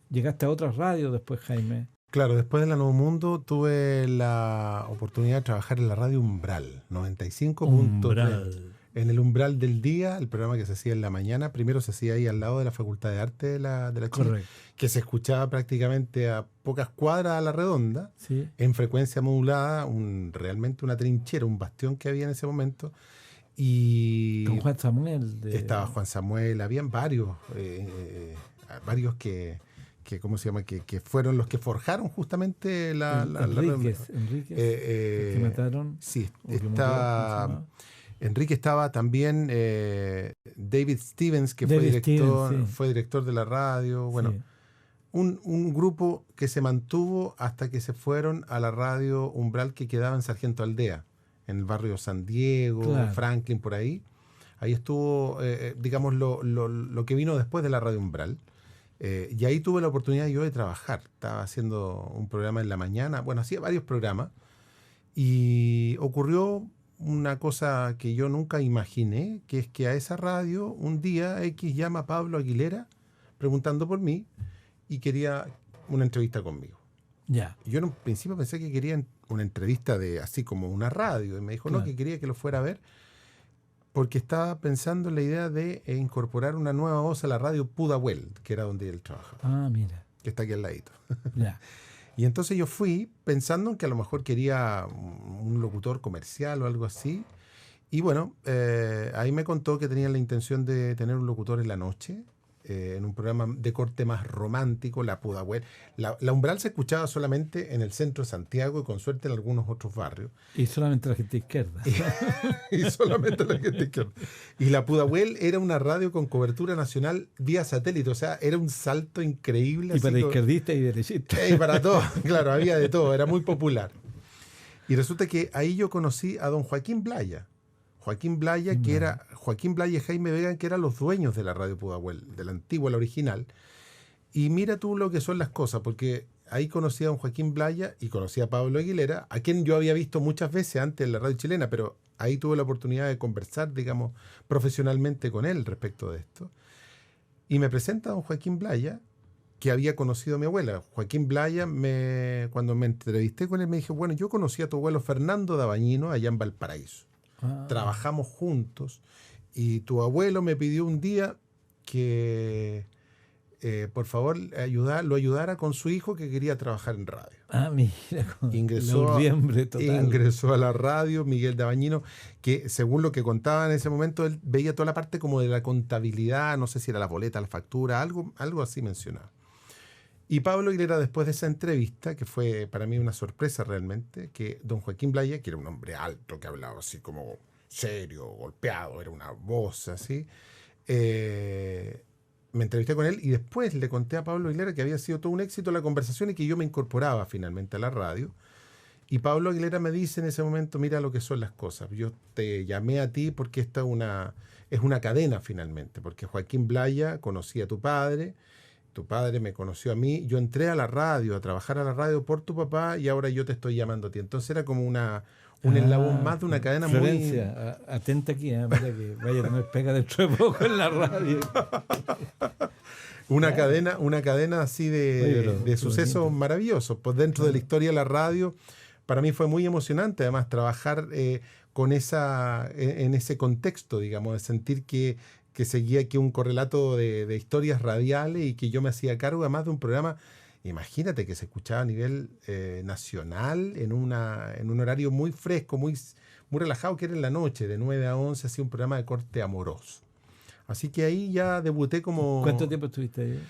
llegaste a otras radios después, Jaime. Claro, después de la Nuevo Mundo tuve la oportunidad de trabajar en la radio Umbral, 95.3. En el Umbral del Día, el programa que se hacía en la mañana, primero se hacía ahí al lado de la Facultad de Arte de la Chile, Correcto. que se escuchaba prácticamente a pocas cuadras a la redonda, Sí. en frecuencia modulada, realmente una trinchera, un bastión que había en ese momento. Y Con Juan Samuel. estaba Juan Samuel, habían varios que ¿cómo se llama? Que fueron los que forjaron justamente Enríquez, que mataron. Sí, o que murió, está... ¿cómo se llama? Enrique estaba también, David Stevens, que David Stevens, sí. fue director de la radio. Bueno, Sí. un grupo que se mantuvo hasta que se fueron a la radio Umbral, que quedaba en Sargento Aldea, en el barrio San Diego, Claro. Franklin, por ahí. Ahí estuvo, digamos, lo que vino después de la radio Umbral. Y ahí tuve la oportunidad yo de trabajar. Estaba haciendo un programa en la mañana. Bueno, hacía varios programas. Y ocurrió una cosa que yo nunca imaginé, que es que a esa radio un día X llama a Pablo Aguilera preguntando por mí y quería una entrevista conmigo. Ya. Yo en un principio pensé que quería una entrevista de así como una radio y me dijo Claro. no, que quería que lo fuera a ver porque estaba pensando en la idea de incorporar una nueva voz a la radio Pudahuel, que era donde él trabajaba, Ah, mira. que está aquí al ladito. Ya. Y entonces yo fui pensando en que a lo mejor quería un locutor comercial o algo así. Y bueno, ahí me contó que tenía la intención de tener un locutor en la noche, en un programa de corte más romántico, la Pudahuel. La Umbral se escuchaba solamente en el centro de Santiago y con suerte en algunos otros barrios. Y solamente la gente izquierda. Y solamente la gente izquierda. Y la Pudahuel era una radio con cobertura nacional vía satélite. O sea, era un salto increíble. Y así para como- izquierdistas y derechistas. Y para todo, claro, había de todo, era muy popular. Y resulta que ahí yo conocí a don Joaquín Blaya. Joaquín Blaya, que era Joaquín Blaya y Jaime Vega, que eran los dueños de la radio Pudahuel, de la antigua, la original. Y mira tú lo que son las cosas, porque ahí conocí a don Joaquín Blaya y conocí a Pablo Aguilera, a quien yo había visto muchas veces antes en la radio chilena, pero ahí tuve la oportunidad de conversar, digamos, profesionalmente con él respecto de esto. Y me presenta a don Joaquín Blaya, que había conocido a mi abuela. Joaquín Blaya, cuando me entrevisté con él, me dijo, bueno, yo conocí a tu abuelo Fernando Dabañino allá en Valparaíso. Ah, Trabajamos juntos y tu abuelo me pidió un día que, por favor, lo ayudara con su hijo que quería trabajar en radio. mira. Con Ingresó, la urbiembre total. ingresó a la radio Miguel Dabañino, que según lo que contaba en ese momento, él veía toda la parte como de la contabilidad, no sé si era la boleta, la factura, algo así mencionaba. Y Pablo Aguilera, después de esa entrevista, que fue para mí una sorpresa realmente, que don Joaquín Blaya, que era un hombre alto, que hablaba así como serio, golpeado, era una voz así, me entrevisté con él y después le conté a Pablo Aguilera que había sido todo un éxito la conversación y que yo me incorporaba finalmente a la radio. Y Pablo Aguilera me dice en ese momento, mira lo que son las cosas. Yo te llamé a ti porque esta es una cadena finalmente, porque Joaquín Blaya conocía a tu padre me conoció a mí, yo entré a la radio, a trabajar a la radio por tu papá y ahora yo te estoy llamando a ti. Entonces era como un eslabón más de una cadena Florencia, atenta aquí, mira que vaya a tener pega dentro de poco en la radio. Una cadena así Oye, pero de sucesos bonito. maravillosos. Pues dentro de la historia de la radio, para mí fue muy emocionante, además, trabajar en ese contexto, digamos, de sentir que seguía aquí un correlato de historias radiales y que yo me hacía cargo además de un programa, imagínate, que se escuchaba a nivel nacional en un horario muy fresco, muy relajado, que era en la noche, de 9 a 11, hacía un programa de corte amoroso. Así que ahí ya debuté como... ¿Cuánto tiempo estuviste ahí?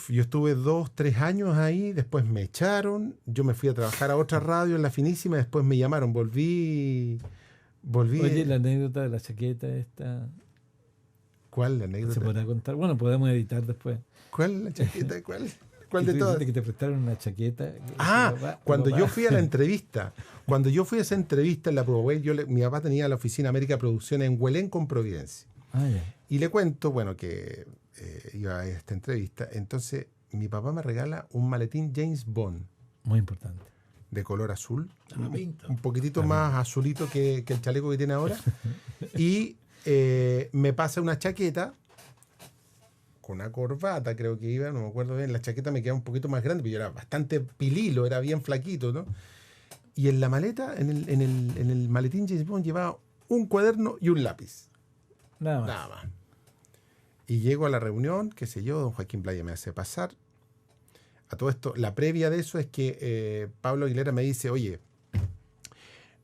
Yo estuve 2, 3 años ahí, después me echaron, yo me fui a trabajar a otra radio en La Finísima, después me llamaron, volví... Oye, la anécdota de la chaqueta esta, ¿Cuál la ¿se anécdota? podrá contar? Bueno, podemos editar después. ¿Cuál la chaqueta? ¿Cuál Y de tú todas? dijiste que te prestaron una chaqueta. Cuando yo fui a la entrevista. cuando yo fui a esa entrevista en la Pudahuel, mi papá tenía la oficina América Producciones en Huelén con Providencia. Ya. Y le cuento, bueno, que iba a esta entrevista. Entonces, mi papá me regala un maletín James Bond Muy importante. de color azul. La pinta. Un poquitito más azulito que el chaleco que tiene ahora. Y me pasa una chaqueta con una corbata, creo que iba, no me acuerdo bien. La chaqueta me quedaba un poquito más grande, pero yo era bastante pililo, era bien flaquito, ¿no? Y en la maleta, en el maletín James Bond, llevaba un cuaderno y un lápiz. Nada más. Nada más. Y llego a la reunión, qué sé yo, don Joaquín Blaya me hace pasar. A todo esto, la previa de eso es que Pablo Aguilera me dice, oye,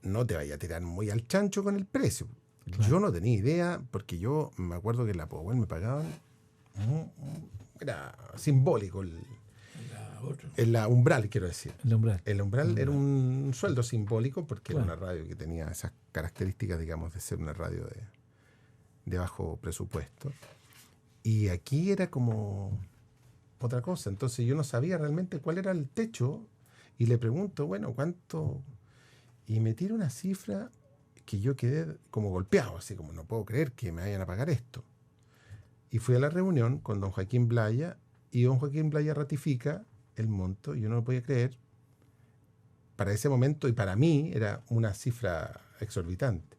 no te vayas a tirar muy al chancho con el precio. Claro. Yo no tenía idea, porque yo me acuerdo que en la Pudahuel me pagaban, era simbólico el umbral, quiero decir. El umbral era un sueldo simbólico, porque era una radio que tenía esas características, digamos, de ser una radio de bajo presupuesto. Y aquí era como otra cosa. Entonces yo no sabía realmente cuál era el techo y le pregunto, bueno, ¿cuánto? Y me tira una cifra que yo quedé como golpeado, así como no puedo creer que me vayan a pagar esto. Y fui a la reunión con don Joaquín Blaya y don Joaquín Blaya ratifica el monto. Yo no lo podía creer. Para ese momento y para mí era una cifra exorbitante.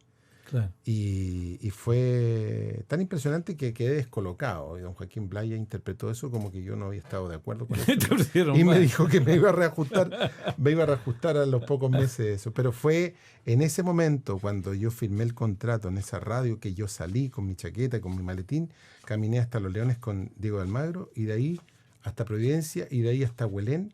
Claro. Y fue tan impresionante que quedé descolocado. Y don Joaquín Blaya interpretó eso como que yo no había estado de acuerdo con eso. Te ofrecieron Y me más. dijo que me iba a reajustar a los pocos meses de eso. Pero fue en ese momento, cuando yo firmé el contrato en esa radio, que yo salí con mi chaqueta, con mi maletín, caminé hasta Los Leones con Diego de Almagro, y de ahí hasta Providencia, y de ahí hasta Huelén.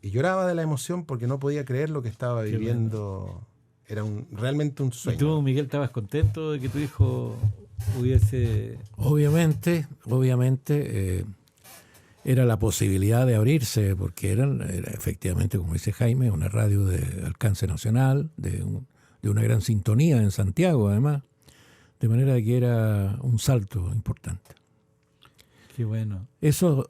Y lloraba de la emoción porque no podía creer lo que estaba Qué viviendo. bueno. Era realmente un ¿Y sueño. tú, Miguel, estabas contento de que tu hijo hubiese... Obviamente, era la posibilidad de abrirse, porque era efectivamente, como dice Jaime, una radio de alcance nacional, de una gran sintonía en Santiago, además, de manera que era un salto importante. Qué bueno. Eso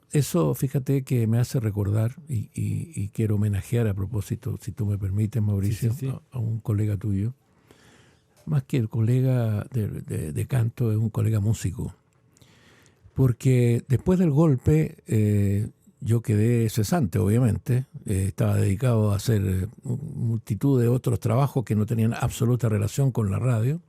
fíjate que me hace recordar, y quiero homenajear a propósito, si tú me permites, Mauricio, Sí. A un colega tuyo. Más que el colega de canto, es un colega músico. Porque después del golpe yo quedé cesante, obviamente. Estaba dedicado a hacer multitud de otros trabajos que no tenían absoluta relación con la radio.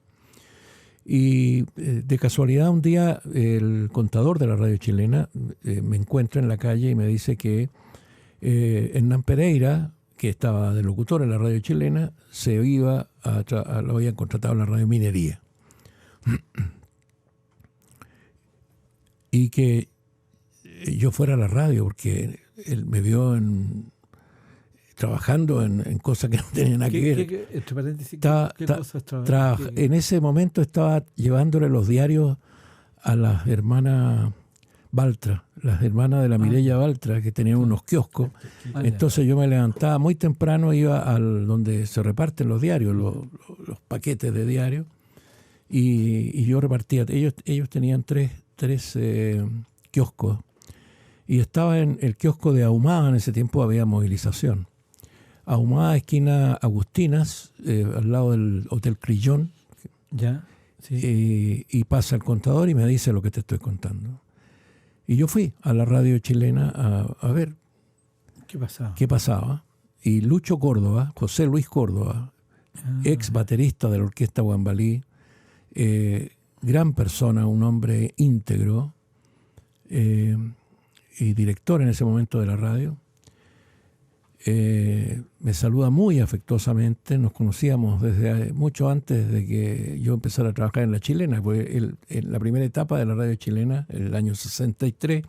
Y de casualidad un día el contador de la radio chilena me encuentra en la calle y me dice que Hernán Pereira, que estaba de locutor en la radio chilena, lo habían contratado en la radio Minería. Y que yo fuera a la radio, porque él me vio trabajando en cosas que no tenían nada que ver. Entre paréntesis, ¿qué Ta- cosas trabajas? En ese momento estaba llevándole los diarios a las hermanas Baltra, las hermanas de la Mireya Baltra, que tenían unos kioscos. Entonces yo me levantaba muy temprano, iba al donde se reparten los diarios, los paquetes de diarios, y yo repartía. Ellos tenían tres kioscos, y estaba en el kiosco de Ahumada. En ese tiempo había movilización. Ahumada, esquina Agustinas, al lado del Hotel Crillón. Ya, sí. Y pasa el contador y me dice lo que te estoy contando. Y yo fui a la radio chilena a ver ¿Qué pasaba? Y Lucho Córdoba, José Luis Córdoba, ex baterista de la Orquesta Guambalí, gran persona, un hombre íntegro, y director en ese momento de la radio, me saluda muy afectuosamente. Nos conocíamos desde mucho antes de que yo empezara a trabajar en la chilena, porque en la primera etapa de la radio chilena, en el año 63,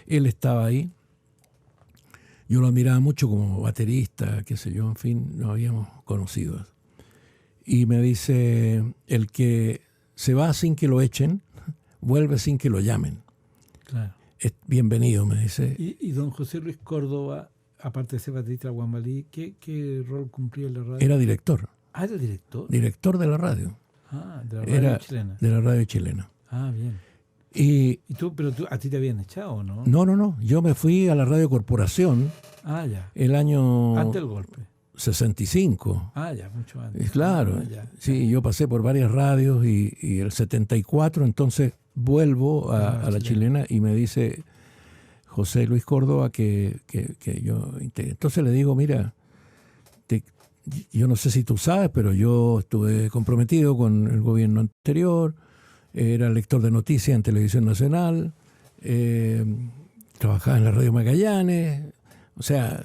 él estaba ahí. Yo lo admiraba mucho como baterista, qué sé yo, en fin, nos habíamos conocido. Y me dice, el que se va sin que lo echen, vuelve sin que lo llamen. Claro. Bienvenido, me dice. Y don José Luis Córdoba, aparte de ser baterista de Guambalí, ¿qué rol cumplía en la radio? Era director. Ah, era director. Director de la radio. Ah, de la radio chilena. De la radio chilena. Ah, bien. Y Pero a ti te habían echado, ¿no? no. Yo me fui a la Radio Corporación Ah, ya. el año Antes del golpe. 65. Ah, ya, mucho antes. Claro. Ah, ya. Sí, yo pasé por varias radios y el 74, entonces vuelvo a la chilena y me dice José Luis Córdoba que yo... Entonces le digo, mira, yo no sé si tú sabes, pero yo estuve comprometido con el gobierno anterior, era lector de noticias en Televisión Nacional, trabajaba en la Radio Magallanes, o sea,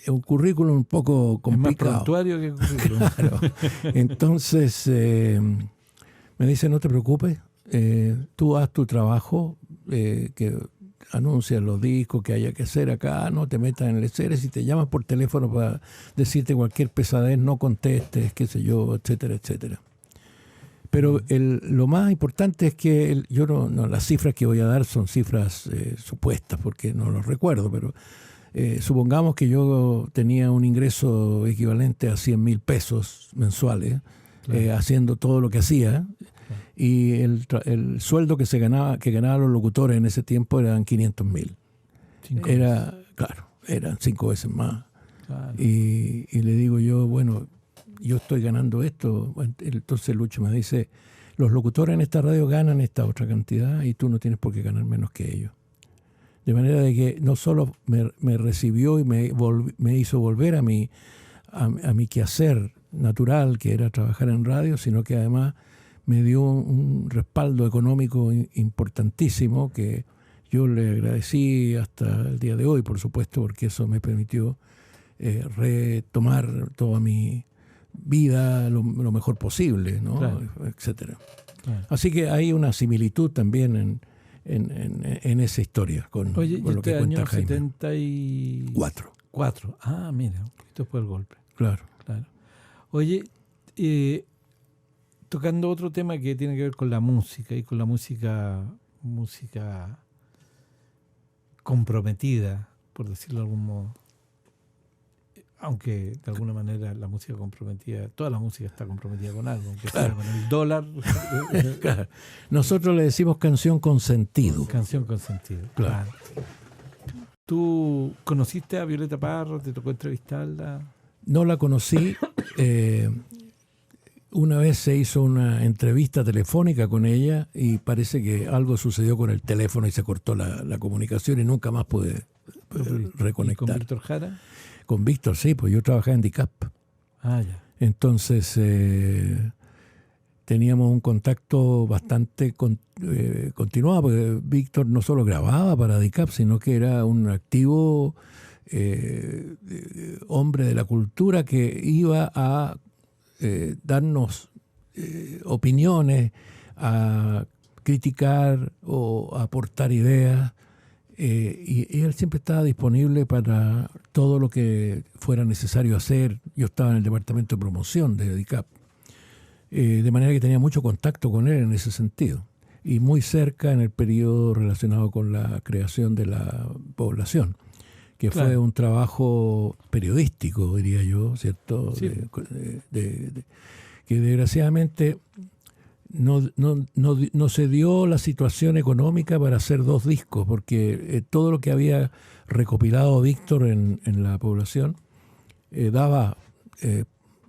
es un currículum un poco complicado. Es más prontuario que currículum. Claro. Entonces me dice, no te preocupes, tú haz tu trabajo, que anuncias los discos que haya que hacer acá, no te metas en el escenario, si te llaman por teléfono para decirte cualquier pesadez, no contestes, qué sé yo, etcétera, etcétera. Pero lo más importante es que yo no, las cifras que voy a dar son cifras supuestas, porque no los recuerdo, pero supongamos que yo tenía un ingreso equivalente a 100.000 pesos mensuales, claro, haciendo todo lo que hacía, claro, y el sueldo que ganaban los locutores en ese tiempo eran 500.000. Claro, eran 5 veces más. Claro. Y le digo yo, bueno, yo estoy ganando esto. Entonces Lucho me dice, los locutores en esta radio ganan esta otra cantidad y tú no tienes por qué ganar menos que ellos. De manera de que no solo me recibió y me hizo volver a mi quehacer natural, que era trabajar en radio, sino que además me dio un respaldo económico importantísimo que yo le agradecí hasta el día de hoy, por supuesto, porque eso me permitió retomar toda mi vida lo mejor posible, ¿no? Claro. Etcétera. Claro. Así que hay una similitud también en esa historia con, Oye, con ¿y lo que este cuenta año Jaime. 74? 4, Ah, mira, un poquito después del golpe. claro. Claro. Oye, tocando otro tema que tiene que ver con la música y con la música comprometida, por decirlo de algún modo. Aunque de alguna manera la música comprometida, toda la música está comprometida con algo, aunque sea con el dólar. Claro. Nosotros le decimos canción con sentido. Canción con sentido. Claro. ¿Tú conociste a Violeta Parra? ¿Te tocó entrevistarla? No la conocí. Una vez se hizo una entrevista telefónica con ella y parece que algo sucedió con el teléfono y se cortó la comunicación y nunca más pude reconectar. ¿Y con Víctor Jara? Con Víctor, sí, pues yo trabajaba en DICAP. Ah, ya. Entonces teníamos un contacto bastante continuado, porque Víctor no solo grababa para DICAP, sino que era un activo hombre de la cultura que iba a darnos opiniones, a criticar o a aportar ideas. Y él siempre estaba disponible para todo lo que fuera necesario hacer. Yo estaba en el departamento de promoción de DICAP, de manera que tenía mucho contacto con él en ese sentido, y muy cerca en el periodo relacionado con la creación de la población, que Claro. fue un trabajo periodístico, diría yo, ¿cierto? Sí. Que desgraciadamente no se dio la situación económica para hacer 2 discos, porque todo lo que había recopilado Víctor en la población daba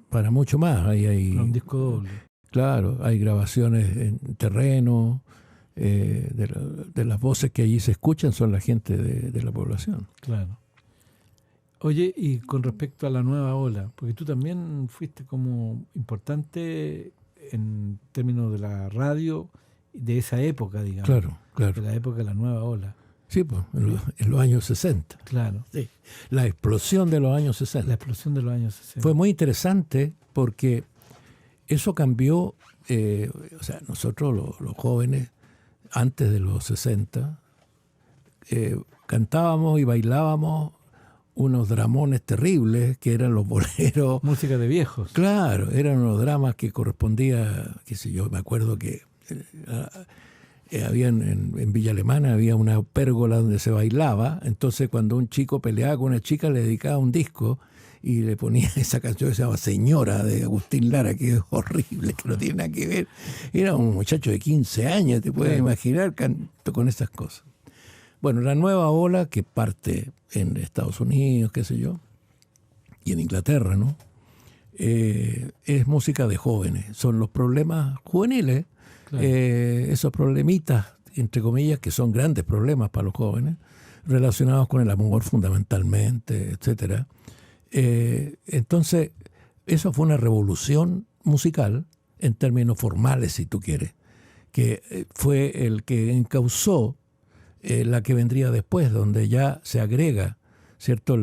para mucho más. Hay Un disco doble. claro, hay grabaciones en terreno, de las voces que allí se escuchan son la gente de la población. Claro. Oye, y con respecto a la nueva ola, porque tú también fuiste como importante en términos de la radio de esa época, digamos. Claro, De claro. la época de la nueva ola. Sí, pues, en los años 60. Claro. Sí. La explosión de los años 60. La explosión de los años 60. Fue muy interesante porque eso cambió, o sea, nosotros los jóvenes, antes de los 60, cantábamos y bailábamos unos dramones terribles que eran los boleros. Música de viejos. Claro, eran unos dramas que correspondía, qué sé yo, me acuerdo que había en Villa Alemana había una pérgola donde se bailaba, entonces cuando un chico peleaba con una chica le dedicaba un disco y le ponía esa canción que se llama Señora, de Agustín Lara, que es horrible, que no tiene nada que ver. Era un muchacho de 15 años, te puedes imaginar, canto con esas cosas. Bueno, la nueva ola que parte en Estados Unidos, qué sé yo, y en Inglaterra, ¿no? Es música de jóvenes, son los problemas juveniles, Claro. Esos problemitas, entre comillas, que son grandes problemas para los jóvenes, relacionados con el amor fundamentalmente, etcétera. Entonces, eso fue una revolución musical, en términos formales, si tú quieres, que fue el que encauzó la que vendría después, donde ya se agrega, ¿cierto?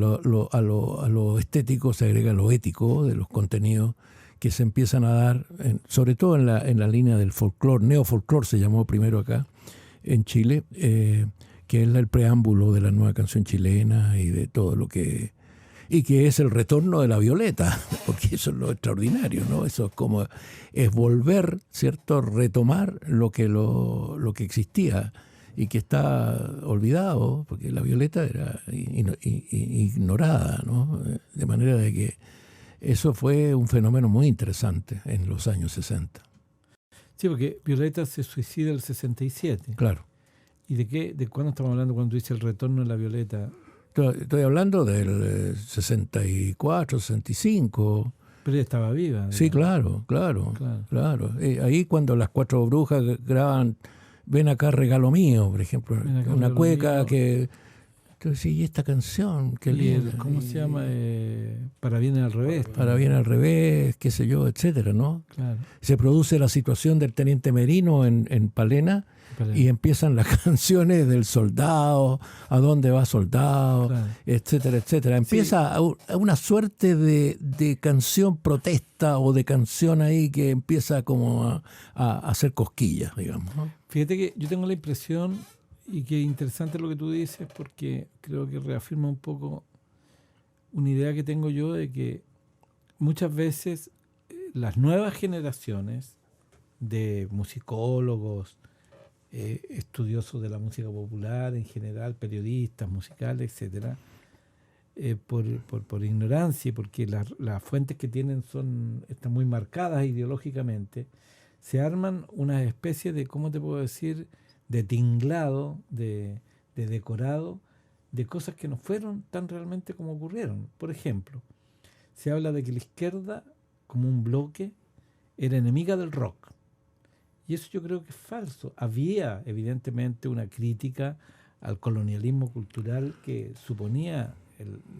A lo estético se agrega lo ético de los contenidos que se empiezan a dar, sobre todo en la línea del folclore, neofolclore se llamó primero acá en Chile, que es el preámbulo de la nueva canción chilena y de todo lo que... Y que es el retorno de la violeta, porque eso es lo extraordinario, ¿no? Eso es como, es volver, ¿cierto? Retomar lo que existía y que está olvidado, porque la violeta era ignorada, ¿no? De manera de que eso fue un fenómeno muy interesante en los años 60. Sí, porque Violeta se suicida el 67. Claro. ¿Y de cuándo estamos hablando cuando dice el retorno de la Violeta? Estoy hablando del 64, 65. Pero ella estaba viva. Sí, digamos. claro. Ahí cuando las 4 brujas graban Ven acá regalo mío, por ejemplo, Ven acá, una regalo cueca mío. que Entonces, ¿y esta canción? Qué Y linda. ¿cómo se llama? Para bien al revés. Para bien al revés, qué sé yo, etcétera, ¿no? Claro. Se produce la situación del teniente Merino en Palena y empiezan las canciones del soldado, a dónde va soldado, Claro. etcétera, etcétera. Empieza a una suerte de canción protesta o de canción ahí que empieza como a hacer cosquillas, digamos, ¿no? Fíjate que yo tengo la impresión, y que interesante lo que tú dices, porque creo que reafirma un poco una idea que tengo yo de que muchas veces las nuevas generaciones de musicólogos, estudiosos de la música popular en general, periodistas musicales, etcétera, por ignorancia y porque las fuentes que tienen están muy marcadas ideológicamente, se arman una especie de, ¿cómo te puedo decir?, de tinglado, de decorado, de cosas que no fueron tan realmente como ocurrieron. Por ejemplo, se habla de que la izquierda, como un bloque, era enemiga del rock. Y eso yo creo que es falso. Había, evidentemente, una crítica al colonialismo cultural que suponía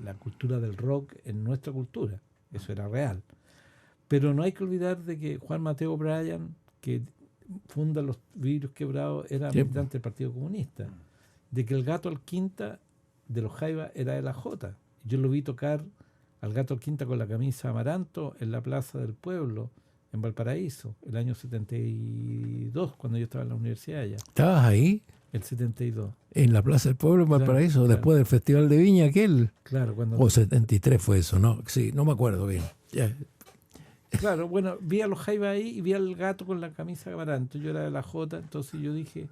la cultura del rock en nuestra cultura. Eso era real. Pero no hay que olvidar de que Juan Mateo Bryan, que funda los Vidrios Quebrados, era militante del Partido Comunista. De que el Gato Alquinta de los Jaivas era de la Jota. Yo lo vi tocar al Gato Alquinta con la camisa Amaranto en la Plaza del Pueblo, en Valparaíso, el año 72, cuando yo estaba en la universidad allá. ¿Estabas ahí? El 72. En la Plaza del Pueblo, en Valparaíso, Claro. Después del Festival de Viña aquel. Claro, cuando... O 73 fue eso, ¿no? Sí, no me acuerdo bien. Ya. Claro, bueno, vi a los Jaivas ahí y vi al Gato con la camisa Amaranto. Yo era de la Jota, entonces yo dije,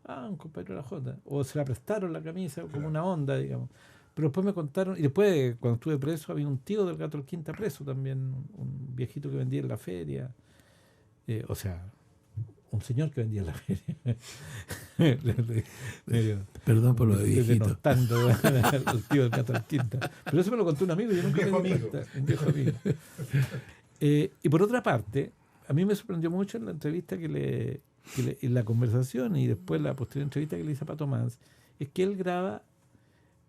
un compañero de la Jota. O se la prestaron la camisa, como una onda, digamos. Pero después me contaron, y después cuando estuve preso había un tío del Gato Alquinta preso también, un viejito que vendía en la feria. O sea, un señor que vendía en la feria. Perdón por lo de viejito. Denostando al tío del Gato Alquinta. Pero eso me lo contó un amigo, yo nunca me di cuenta. Un viejo amigo. Y por otra parte, a mí me sorprendió mucho en la entrevista en la conversación y después la posterior entrevista que le hice a Pato Mans, es que él graba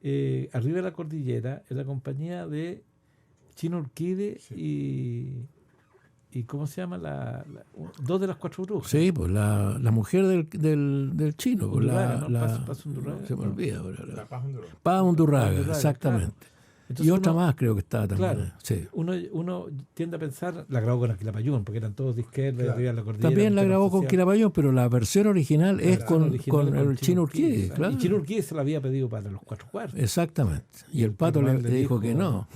arriba de la cordillera en la compañía de Chino Urquide y ¿cómo se llama? Dos de las cuatro brujas. Sí, pues la mujer del chino. Pues Undurraga, ¿no? Paz Undurraga. Se me olvida ahora. La Paz Undurraga. Paz Undurraga, Undurraga, exactamente. claro. Entonces Y otra uno- más creo que estaba también. Claro, Sí. uno tiende a pensar, la grabó con Aquilapayún, porque eran todos de izquierda, Claro. arriba de la cordillera. También la un tema grabó con social. Quilapayún, pero la versión original es con el Chino Urquide, claro. claro. Y Chino Urquide se la había pedido para los cuatro cuartos. Exactamente. Y el Pato Normal le dijo que no.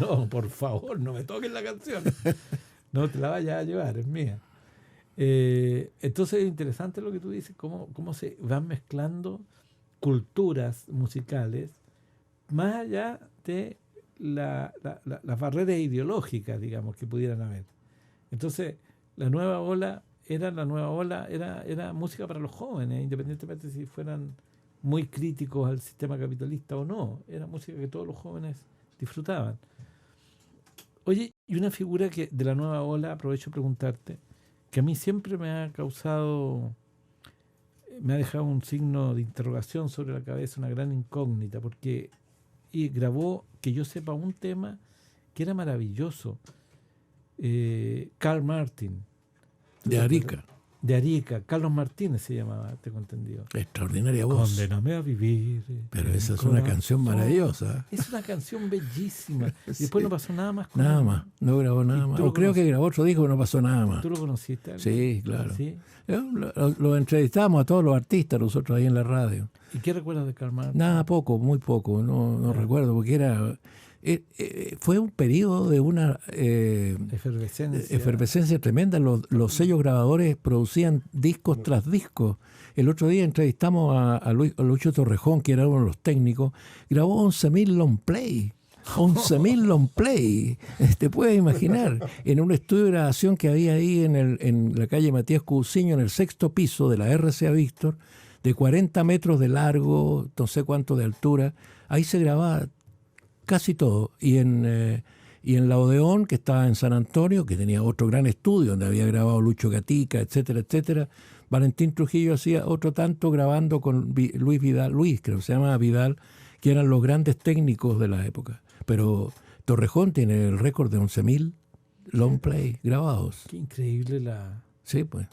No, por favor, no me toques la canción. No te la vayas a llevar, es mía. Entonces es interesante lo que tú dices, cómo se van mezclando culturas musicales más allá de las barreras ideológicas, digamos, que pudieran haber. Entonces, la nueva ola era música para los jóvenes, independientemente si fueran muy críticos al sistema capitalista o no. Era música que todos los jóvenes disfrutaban. Oye, y una figura que de la nueva ola, aprovecho de preguntarte, que a mí siempre me ha dejado un signo de interrogación sobre la cabeza, una gran incógnita, porque grabó, que yo sepa, un tema que era maravilloso. Carl Martin. De Arica. De Arica. Carlos Martínez se llamaba, tengo entendido. Extraordinaria voz. Condéname a vivir. Pero en esa mi es una corazón. canción maravillosa. Es una canción bellísima. Y Sí. después no pasó nada más con Nada él. más. No grabó nada ¿Y más. tú lo O creo que grabó otro disco, pero no pasó nada más. ¿Tú lo conociste? Sí, claro. ¿Sí? Lo entrevistamos a todos los artistas nosotros ahí en la radio. ¿Y qué recuerdas de Carl Martin? Nada, poco, muy poco. No recuerdo, porque fue un periodo de una efervescencia tremenda. Los sellos grabadores producían discos tras discos. El otro día entrevistamos a Lucho Torrejón, que era uno de los técnicos. Grabó 11.000 long play. 11.000 long play. Te puedes imaginar. En un estudio de grabación que había ahí en la calle Matías Cousiño, en el 6º piso de la RCA Víctor, de 40 metros de largo, no sé cuánto de altura. Ahí se grababa casi todo. Y en la Odeón, que estaba en San Antonio, que tenía otro gran estudio donde había grabado Lucho Gatica, etcétera, etcétera, Valentín Trujillo hacía otro tanto grabando con Luis Vidal, creo que se llama Vidal, que eran los grandes técnicos de la época. Pero Torrejón tiene el récord de 11.000 long play grabados. Qué increíble Sí, pues.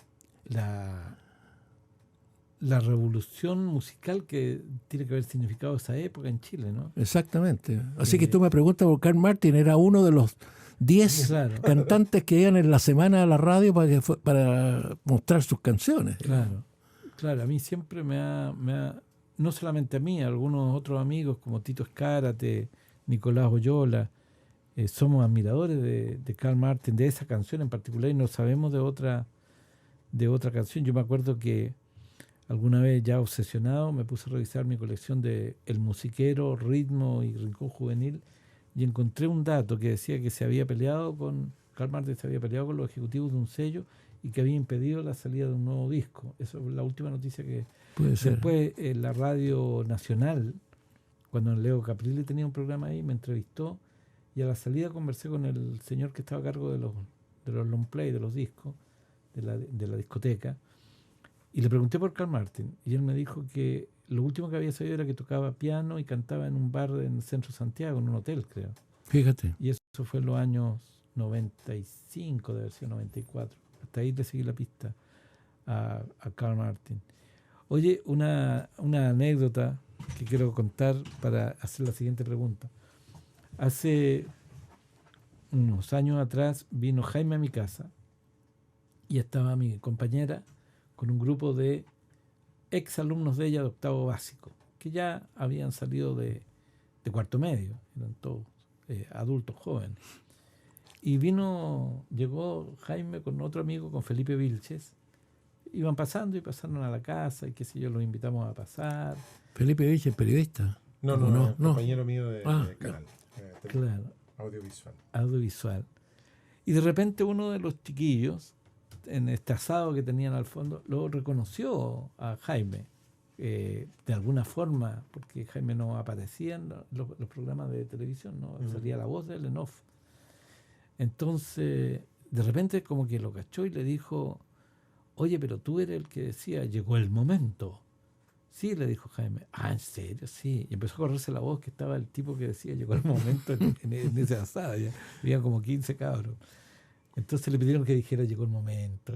la revolución musical que tiene que haber significado esa época en Chile, ¿no? Exactamente. Así que tú me preguntas por Carl Martin, era uno de los 10 Claro. cantantes que iban en la semana a la radio para mostrar sus canciones. Claro, a mí siempre me ha, no solamente a mí, a algunos otros amigos como Tito Escárate, Nicolás Oyola, somos admiradores de Carl Martin, de esa canción en particular, y no sabemos de otra canción. Yo me acuerdo que alguna vez, ya obsesionado, me puse a revisar mi colección de El Musiquero, Ritmo y Rincón Juvenil, y encontré un dato que decía que Carl Martin se había peleado con los ejecutivos de un sello y que había impedido la salida de un nuevo disco. Eso es la última noticia que... Puede ser. Después, la Radio Nacional, cuando Leo Caprile tenía un programa ahí, me entrevistó, y a la salida conversé con el señor que estaba a cargo de los long play, de los discos, de la discoteca, y le pregunté por Carl Martin, y él me dijo que lo último que había sabido era que tocaba piano y cantaba en un bar en el centro de Santiago, en un hotel, creo. Fíjate. Y eso fue en los años 95, debe ser 94. Hasta ahí le seguí la pista a Carl Martin. Oye, una anécdota que quiero contar para hacer la siguiente pregunta. Hace unos años atrás vino Jaime a mi casa y estaba mi compañera con un grupo de exalumnos de ella de octavo básico, que ya habían salido de cuarto medio, eran todos adultos jóvenes. Y llegó Jaime con otro amigo, con Felipe Vilches. Iban pasando y pasaron a la casa y qué sé yo, los invitamos a pasar. Felipe Vilches, periodista. No, compañero mío de canal. Claro. Audiovisual. Y de repente uno de los chiquillos, en este asado que tenían al fondo, lo reconoció a Jaime, de alguna forma, porque Jaime no aparecía en los programas de televisión, no salía la voz de él en off. Entonces, de repente como que lo cachó y le dijo: oye, pero tú eres el que decía, llegó el momento. Sí, le dijo Jaime. Ah, ¿en serio? Sí. Y empezó a correrse la voz que estaba el tipo que decía, llegó el momento en ese asado. Ya había como 15 cabros. Entonces le pidieron que dijera, llegó el momento.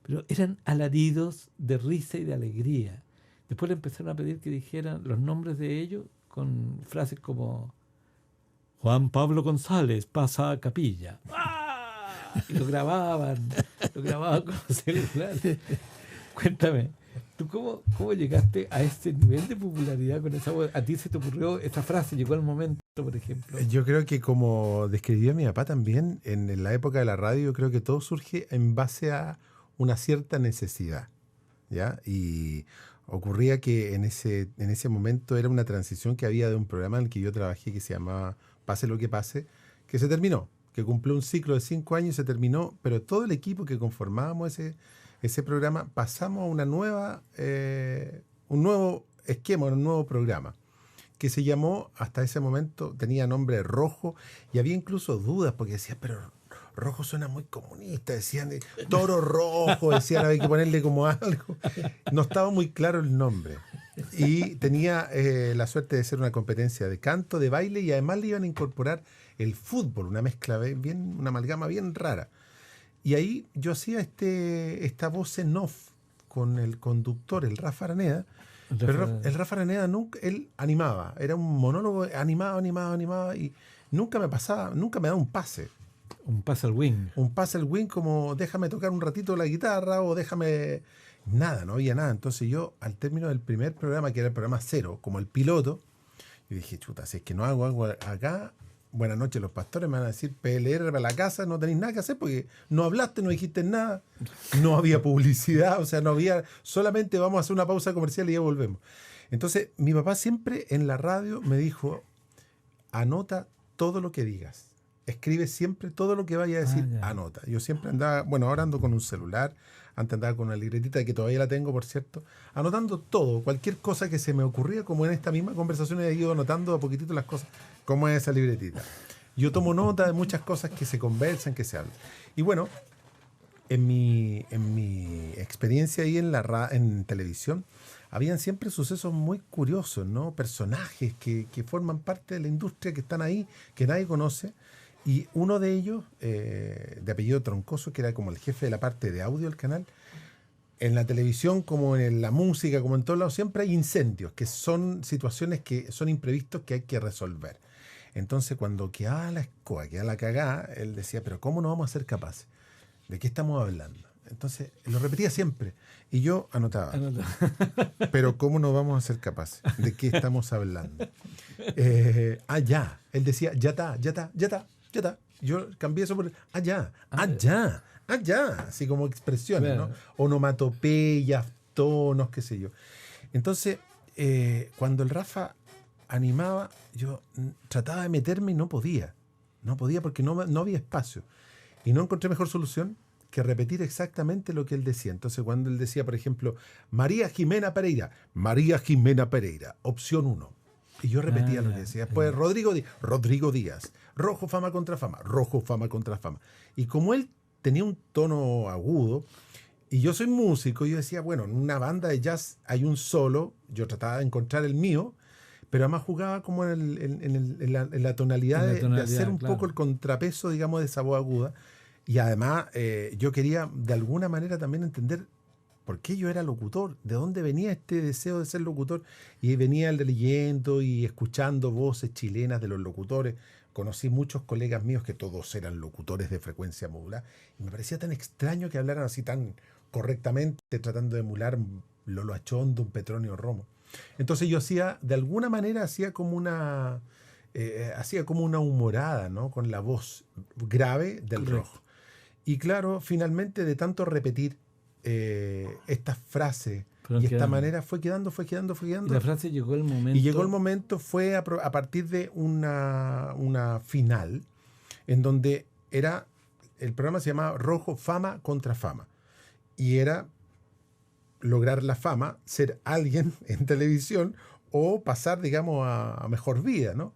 Pero eran alaridos de risa y de alegría. Después le empezaron a pedir que dijeran los nombres de ellos con frases como: Juan Pablo González pasa a capilla. ¡Ah! Y lo grababan con los celulares. Cuéntame, ¿tú cómo llegaste a ese nivel de popularidad con esa voz? ¿A ti se te ocurrió esa frase, llegó el momento, por ejemplo? Yo creo que, como describía mi papá también, en la época de la radio, yo creo que todo surge en base a una cierta necesidad, ¿ya? Y ocurría que en ese momento era una transición que había de un programa en el que yo trabajé que se llamaba Pase lo que pase, que se terminó, que cumplió un ciclo de 5 años y se terminó, pero todo el equipo que conformábamos ese programa pasamos a un nuevo esquema, un nuevo programa, que se llamó, hasta ese momento, tenía nombre Rojo, y había incluso dudas, porque decían, pero Rojo suena muy comunista, decían Toro Rojo, decían, había que ponerle como algo. No estaba muy claro el nombre. Y tenía la suerte de ser una competencia de canto, de baile, y además le iban a incorporar el fútbol, una mezcla una amalgama bien rara. Y ahí yo hacía esta voz en off con el conductor, el Rafa Araneda. Pero el Rafa Araneda él animaba, era un monólogo animado, y nunca me daba un pase. Un pase al wing. Un pase al wing, como déjame tocar un ratito la guitarra o déjame... Nada, no había nada. Entonces yo, al término del primer programa, que era el programa 0, como el piloto, yo dije, chuta, si es que no hago algo acá, buenas noches, los pastores me van a decir, PLR para la casa, no tenéis nada que hacer porque no hablaste, no dijiste nada, no había publicidad, o sea, no había, solamente vamos a hacer una pausa comercial y ya volvemos. Entonces, mi papá siempre en la radio me dijo, anota todo lo que digas. Escribe siempre todo lo que vaya a decir, anota. Yo siempre andaba, bueno, ahora ando con un celular, antes andaba con una libretita que todavía la tengo, por cierto, anotando todo, cualquier cosa que se me ocurría, como en esta misma conversación he ido anotando a poquitito las cosas, como es esa libretita. Yo tomo nota de muchas cosas que se conversan, que se hablan. Y bueno, en mi experiencia ahí en televisión, habían siempre sucesos muy curiosos, ¿no? Personajes que forman parte de la industria, que están ahí, que nadie conoce. Y uno de ellos, de apellido Troncoso, que era como el jefe de la parte de audio del canal, en la televisión, como en la música, como en todos lados, siempre hay incendios, que son situaciones que son imprevistos que hay que resolver. Entonces, cuando quedaba la escoba, quedaba la cagada, él decía, pero ¿cómo no vamos a ser capaces? ¿De qué estamos hablando? Entonces, lo repetía siempre. Y yo anotaba. Pero ¿cómo no vamos a ser capaces? ¿De qué estamos hablando? Ya. Él decía, ya está. Yo cambié eso por, ya. Así como expresiones, claro, ¿no? Onomatopeyas, tonos, qué sé yo. Entonces, cuando el Rafa animaba, yo trataba de meterme y no podía. No podía porque no había espacio. Y no encontré mejor solución que repetir exactamente lo que él decía. Entonces, cuando él decía, por ejemplo, María Jimena Pereira, opción 1. Y yo repetía lo que decía. Después, Rodrigo Díaz, rojo fama contra fama. Y como él tenía un tono agudo, y yo soy músico, yo decía, bueno, en una banda de jazz hay un solo, yo trataba de encontrar el mío, pero además jugaba como en la tonalidad de hacer un poco el contrapeso, digamos, de esa voz aguda. Y además yo quería de alguna manera también entender por qué yo era locutor, de dónde venía este deseo de ser locutor. Y venía leyendo y escuchando voces chilenas de los locutores. Conocí muchos colegas míos que todos eran locutores de frecuencia modular. Y me parecía tan extraño que hablaran así tan correctamente, tratando de emular Lolo Achondo, un Petronio Romo. Entonces yo de alguna manera hacía como una humorada, ¿no? Con la voz grave del rojo. Y claro, finalmente de tanto repetir estas frases y esta manera fue quedando. Y la frase llegó el momento. Y llegó el momento, fue a partir de una final, en donde el programa se llamaba Rojo Fama contra Fama. Y era lograr la fama, ser alguien en televisión o pasar, digamos, a mejor vida, ¿no?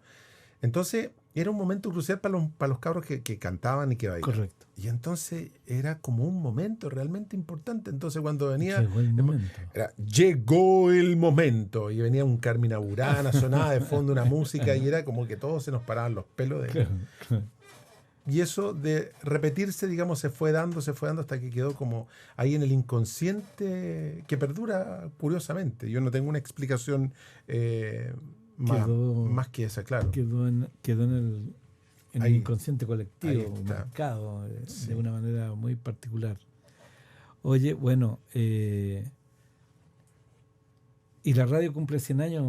Entonces, era un momento crucial para los cabros que cantaban y que bailaban. Correcto. Y entonces era como un momento realmente importante. Entonces, cuando venía... Llegó el momento. Y venía un Carmina Burana, sonaba de fondo una música y era como que todos se nos paraban los pelos. Claro. Y eso de repetirse, digamos, se fue dando hasta que quedó como ahí en el inconsciente, que perdura curiosamente. Yo no tengo una explicación más que esa, claro. Quedó en el inconsciente colectivo, marcado de una manera muy particular. Oye, bueno, y la radio cumple 100 años,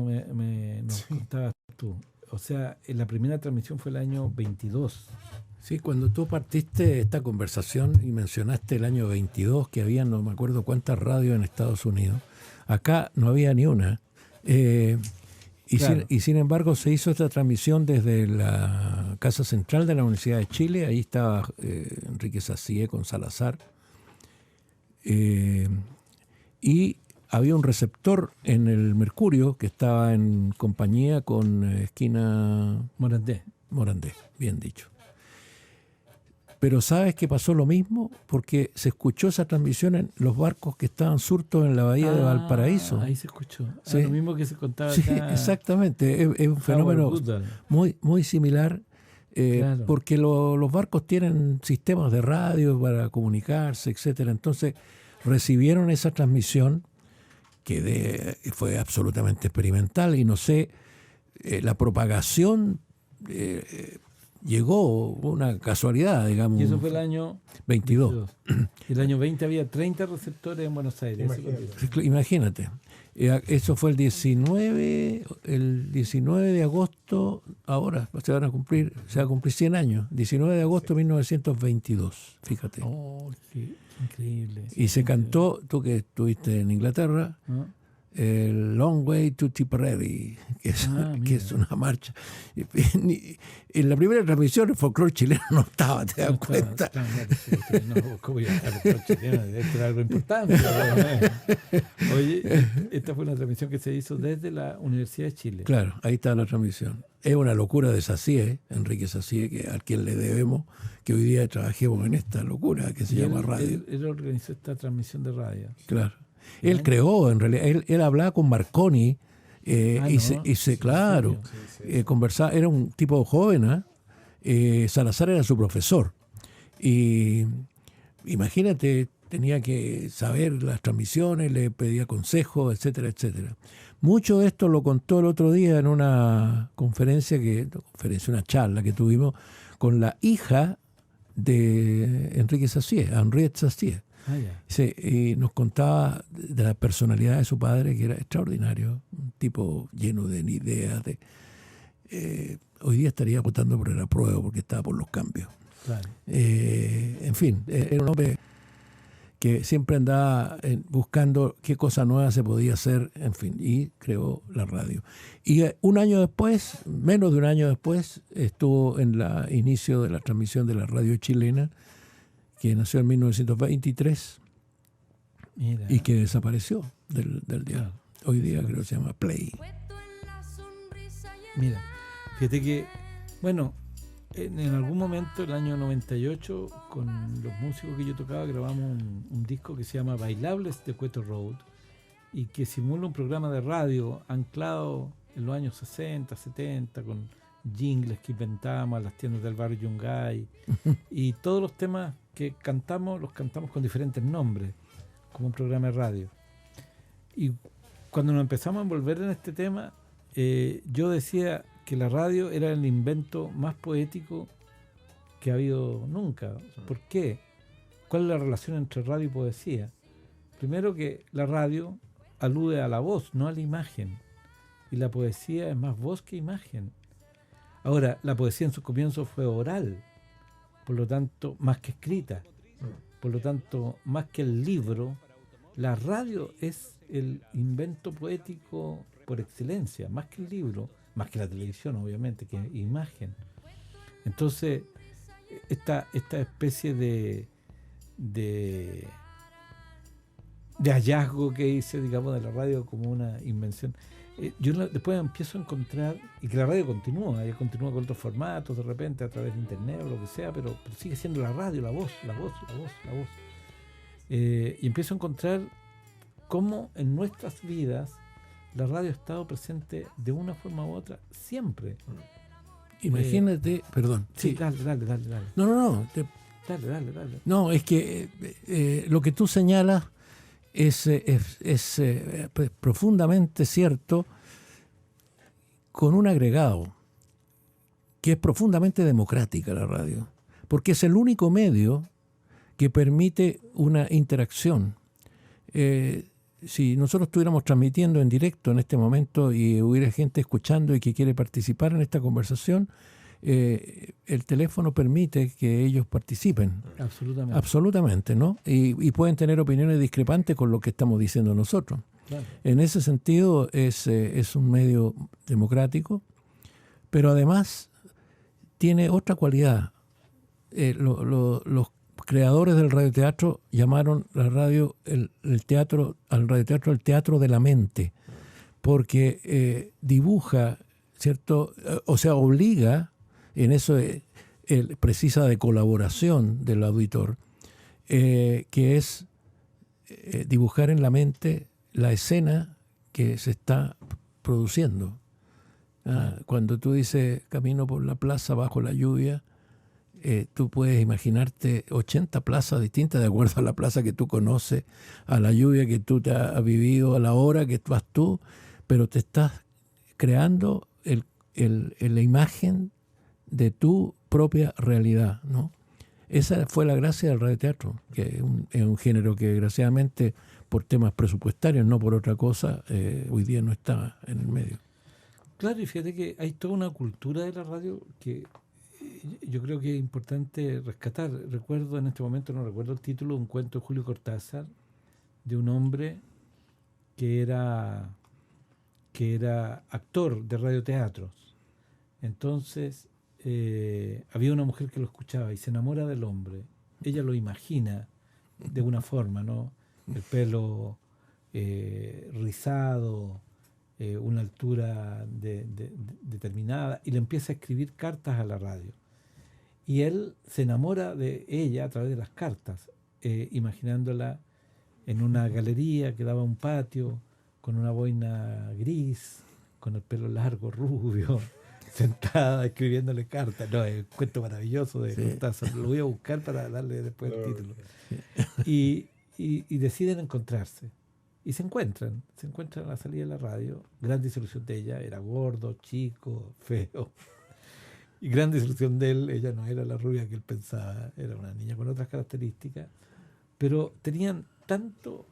nos contabas tú. O sea, la primera transmisión fue el año 22. Sí, cuando tú partiste esta conversación y mencionaste el año 22, que había no me acuerdo cuántas radios en Estados Unidos, acá no había ni una. Y sin embargo se hizo esta transmisión desde la Casa Central de la Universidad de Chile. Ahí estaba Enrique Sacié con Salazar. Y había un receptor en el Mercurio que estaba en compañía con esquina Morandé, bien dicho. Pero ¿sabes que pasó lo mismo? Porque se escuchó esa transmisión en los barcos que estaban surtos en la bahía de Valparaíso. Ahí se escuchó. Sí. Lo mismo que se contaba acá. Sí, exactamente. Es un fenómeno muy, muy similar, porque los barcos tienen sistemas de radio para comunicarse, etcétera. Entonces recibieron esa transmisión que fue absolutamente experimental y no sé, la propagación... llegó una casualidad, digamos. Y eso fue el año 22. El año 20 había 30 receptores en Buenos Aires. Imagínate. Eso fue el 19 de agosto, ahora se va a cumplir 100 años. 19 de agosto de 1922, fíjate. Oh, qué increíble. Y se cantó, tú que estuviste en Inglaterra, el Long Way to Tipperary, que es una marcha. En la primera transmisión el folclore chileno no estaba, ¿te das cuenta? ¿Cómo iba a estar el folclore chileno? Esto era algo importante. Oye, esta fue una transmisión que se hizo desde la Universidad de Chile. Claro, ahí está la transmisión. Es una locura de Sacié, Enrique Sacié, a quien le debemos que hoy día trabajemos en esta locura que se llama radio. Él organizó esta transmisión de radio. Claro. Él creó, en realidad, él hablaba con Marconi claro, conversaba, era un tipo joven, Salazar era su profesor. Y imagínate, tenía que saber las transmisiones, le pedía consejos, etcétera, etcétera. Mucho de esto lo contó el otro día en una una charla que tuvimos con la hija de Enrique Sacié, Henriette Sacié. Sí, y nos contaba de la personalidad de su padre, que era extraordinario, un tipo lleno de ideas. Hoy día estaría votando por el apruebo porque estaba por los cambios. Claro. En fin, era un hombre que siempre andaba buscando qué cosa nueva se podía hacer, en fin, y creó la radio. Y un año después, menos de un año después, estuvo en el inicio de la transmisión de la radio chilena, que nació en 1923. Mira. Y que desapareció del diario. Hoy día creo que se llama Play. Mira, fíjate que, bueno, en algún momento, el año 98, con los músicos que yo tocaba, grabamos un disco que se llama Bailables de Cueto Road, y que simula un programa de radio anclado en los años 60, 70, con jingles que inventamos a las tiendas del barrio Yungay, y todos los temas que cantamos, los cantamos con diferentes nombres, como un programa de radio. Y cuando nos empezamos a envolver en este tema, yo decía que la radio era el invento más poético que ha habido nunca. ¿Por qué? ¿Cuál es la relación entre radio y poesía? Primero, que la radio alude a la voz, no a la imagen. Y la poesía es más voz que imagen. Ahora, la poesía en sus comienzos fue oral, por lo tanto, más que escrita. Por lo tanto, más que el libro, la radio es el invento poético por excelencia, más que el libro, más que la televisión, obviamente, que imagen. Entonces, esta especie de hallazgo que hice, digamos, de la radio como una invención, yo después empiezo a encontrar, y que la radio continúa, ella continúa con otros formatos de repente a través de internet o lo que sea, pero sigue siendo la radio, la voz. Y empiezo a encontrar cómo en nuestras vidas la radio ha estado presente de una forma u otra siempre. Imagínate, perdón. Sí, dale. No. Dale. No, es que lo que tú señalas es profundamente cierto, con un agregado, que es profundamente democrática la radio, porque es el único medio que permite una interacción. Si nosotros estuviéramos transmitiendo en directo en este momento y hubiera gente escuchando y que quiere participar en esta conversación, el teléfono permite que ellos participen. Absolutamente, ¿no? Y pueden tener opiniones discrepantes con lo que estamos diciendo nosotros. Claro. En ese sentido es un medio democrático, pero además tiene otra cualidad. Los creadores del radioteatro llamaron la radio, al radioteatro, el teatro de la mente, porque dibuja, ¿cierto? O sea, obliga, en eso precisa de colaboración del auditor, que es dibujar en la mente la escena que se está produciendo. Cuando tú dices camino por la plaza bajo la lluvia, tú puedes imaginarte 80 plazas distintas de acuerdo a la plaza que tú conoces, a la lluvia que tú te has vivido, a la hora que vas tú, pero te estás creando la imagen de tu propia realidad, ¿no? Esa fue la gracia del radioteatro, que es un género que desgraciadamente por temas presupuestarios, no por otra cosa, hoy día no está en el medio. Claro, y fíjate que hay toda una cultura de la radio que yo creo que es importante rescatar. Recuerdo en este momento, no recuerdo el título, un cuento de Julio Cortázar, de un hombre que era actor de radioteatros. Entonces, había una mujer que lo escuchaba y se enamora del hombre. Ella lo imagina de una forma, ¿no? El pelo rizado, una altura determinada, y le empieza a escribir cartas a la radio. Y él se enamora de ella a través de las cartas, imaginándola en una galería que daba a un patio, con una boina gris, con el pelo largo, rubio, sentada escribiéndole cartas. No, es un cuento maravilloso de Cortázar. Lo voy a buscar para darle después el título. Y deciden encontrarse. Y se encuentran a la salida de la radio. Gran desilusión de ella, era gordo, chico, feo. Y gran desilusión de él, ella no era la rubia que él pensaba, era una niña con otras características. Pero tenían tanto,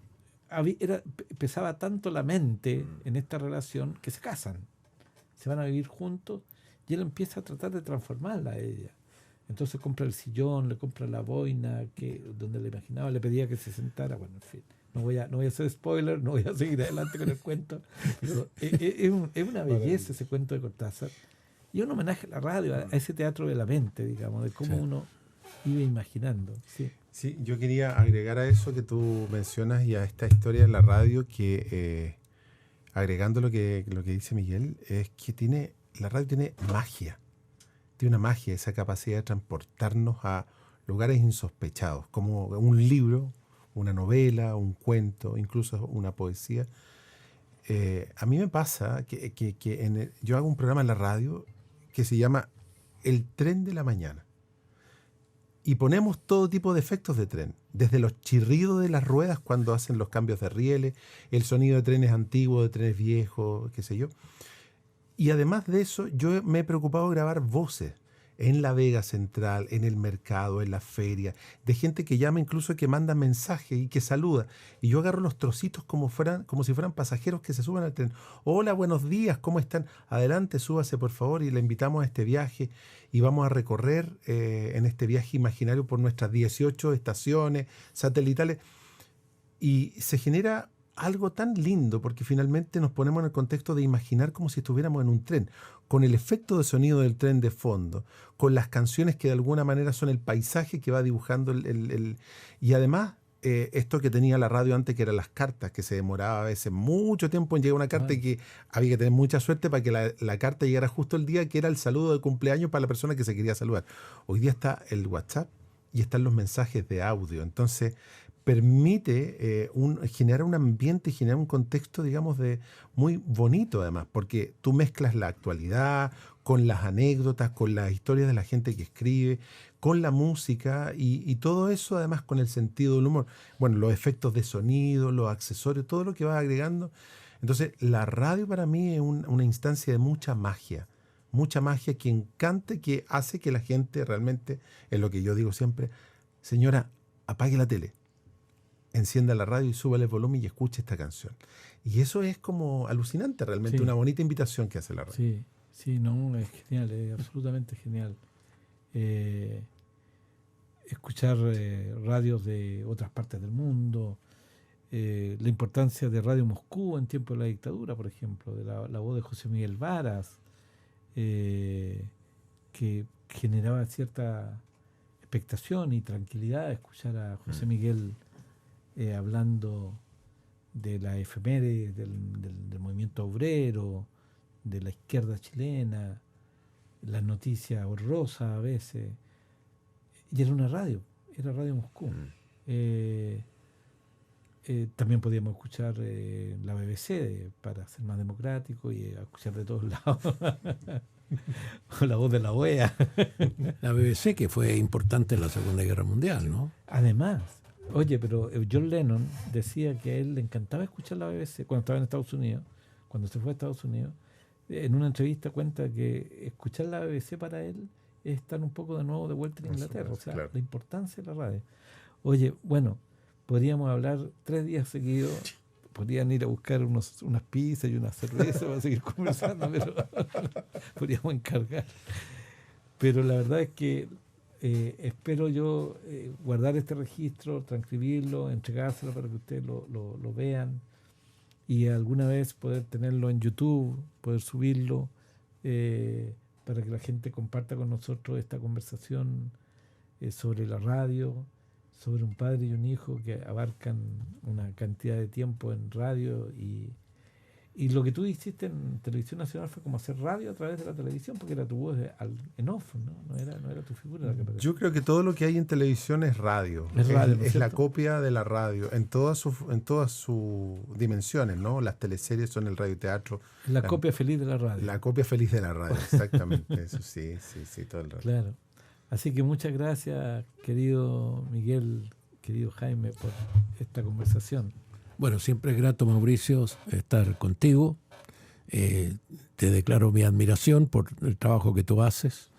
pesaba tanto la mente en esta relación que se casan, se van a vivir juntos y él empieza a tratar de transformarla a ella. Entonces compra el sillón, le compra la boina donde le imaginaba, le pedía que se sentara, bueno, en fin. No voy a hacer spoiler, no voy a seguir adelante con el cuento, pero es una belleza ese cuento de Cortázar. Y un homenaje a la radio, a ese teatro de la mente, digamos, de cómo uno iba imaginando. Sí. Sí, yo quería agregar a eso que tú mencionas y a esta historia de la radio que, agregando lo que dice Miguel, es que la radio tiene magia. Tiene una magia, esa capacidad de transportarnos a lugares insospechados, como un libro, una novela, un cuento, incluso una poesía. A mí me pasa que yo hago un programa en la radio que se llama El Tren de la Mañana. Y ponemos todo tipo de efectos de tren, desde los chirridos de las ruedas cuando hacen los cambios de rieles, el sonido de trenes antiguos, de trenes viejos, qué sé yo. Y además de eso, yo me he preocupado de grabar voces en la Vega Central, en el mercado, en la feria, de gente que llama, incluso que manda mensajes y que saluda. Y yo agarro los trocitos como si fueran pasajeros que se suban al tren. Hola, buenos días, ¿cómo están? Adelante, súbase por favor, y le invitamos a este viaje y vamos a recorrer en este viaje imaginario por nuestras 18 estaciones satelitales. Y se genera algo tan lindo, porque finalmente nos ponemos en el contexto de imaginar como si estuviéramos en un tren, con el efecto de sonido del tren de fondo, con las canciones que de alguna manera son el paisaje que va dibujando y además esto que tenía la radio antes, que eran las cartas, que se demoraba a veces mucho tiempo en llegar una carta y que había que tener mucha suerte para que la carta llegara justo el día que era el saludo de cumpleaños para la persona que se quería saludar. Hoy día está el WhatsApp y están los mensajes de audio, entonces permite generar un ambiente y generar un contexto, digamos, muy bonito además, porque tú mezclas la actualidad con las anécdotas, con las historias de la gente que escribe, con la música y todo eso además con el sentido del humor. Bueno, los efectos de sonido, los accesorios, todo lo que va agregando. Entonces, la radio para mí es una instancia de mucha magia que encanta, que hace que la gente realmente, es lo que yo digo siempre, señora, apague la tele, encienda la radio y súbale el volumen y escuche esta canción. Y eso es como alucinante realmente, Sí. una bonita invitación que hace la radio. Sí, no, es genial, es absolutamente genial. Escuchar radios de otras partes del mundo, la importancia de Radio Moscú en tiempo de la dictadura, por ejemplo, de la voz de José Miguel Varas, que generaba cierta expectación y tranquilidad escuchar a José Miguel hablando de la efeméride del movimiento obrero, de la izquierda chilena, las noticias horrorosas a veces. Y era Radio Moscú. También podíamos escuchar la BBC para ser más democrático y escuchar de todos lados. O la voz de la OEA. La BBC, que fue importante en la Segunda Guerra Mundial, ¿no? Además, oye, pero John Lennon decía que a él le encantaba escuchar la BBC cuando estaba en Estados Unidos, cuando se fue a Estados Unidos. En una entrevista cuenta que escuchar la BBC para él es estar un poco de nuevo de vuelta en Inglaterra. O sea, claro, la importancia de la radio. Oye, bueno, podríamos hablar 3 días seguidos. Podrían ir a buscar unas pizzas y una cerveza para seguir conversando, pero podríamos encargar. Pero la verdad es que espero yo guardar este registro, transcribirlo, entregárselo para que ustedes lo vean y alguna vez poder tenerlo en YouTube, poder subirlo para que la gente comparta con nosotros esta conversación sobre la radio, sobre un padre y un hijo que abarcan una cantidad de tiempo en radio y Y lo que tú hiciste en Televisión Nacional fue como hacer radio a través de la televisión, porque era tu voz en off, ¿no? No era tu figura la que aparecía. Yo creo que todo lo que hay en televisión es radio. Es radio, ¿no es es la cierto? copia de la radio en todas sus dimensiones, ¿no? Las teleseries son el radioteatro. La copia feliz de la radio. La copia feliz de la radio, exactamente. Eso sí, todo el rato. Claro. Así que muchas gracias, querido Miguel, querido Jaime, por esta conversación. Bueno, siempre es grato, Mauricio, estar contigo. Te declaro mi admiración por el trabajo que tú haces.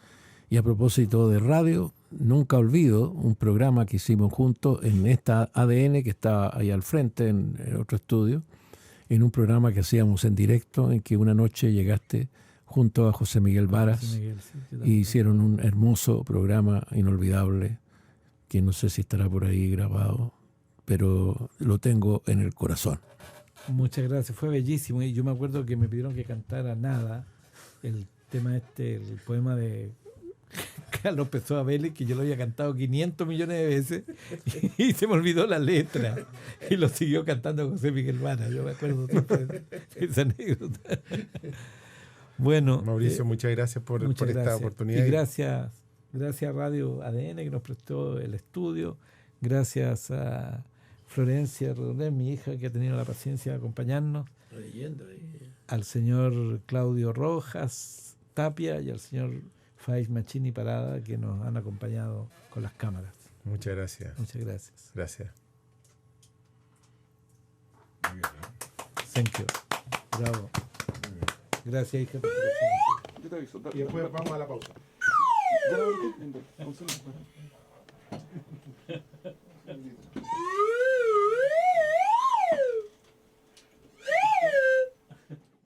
Y a propósito de radio, nunca olvido un programa que hicimos juntos en esta ADN que está ahí al frente, en otro estudio, en un programa que hacíamos en directo, en que una noche llegaste junto a José Miguel Varas José Miguel, sí, yo y también. hicieron un hermoso programa inolvidable, que no sé si estará por ahí grabado, pero lo tengo en el corazón. Muchas gracias, fue bellísimo. Y yo me acuerdo que me pidieron que cantara Nada, el tema el poema de Carlos Pessoa Vélez, que yo lo había cantado 500 millones de veces y se me olvidó la letra y lo siguió cantando José Miguel Vara. Yo me acuerdo siempre de esa anécdota. Bueno, Mauricio, muchas gracias por muchas esta gracias. oportunidad. Y gracias a Radio ADN que nos prestó el estudio. Gracias a Florencia Rodríguez, mi hija, que ha tenido la paciencia de acompañarnos. Al señor Claudio Rojas Tapia y al señor Faiz Machini Parada, que nos han acompañado con las cámaras. Muchas gracias. Muchas gracias. Gracias. Thank you. Bravo. Gracias, hija. Yo te aviso. Y después vamos a la pausa. Ya,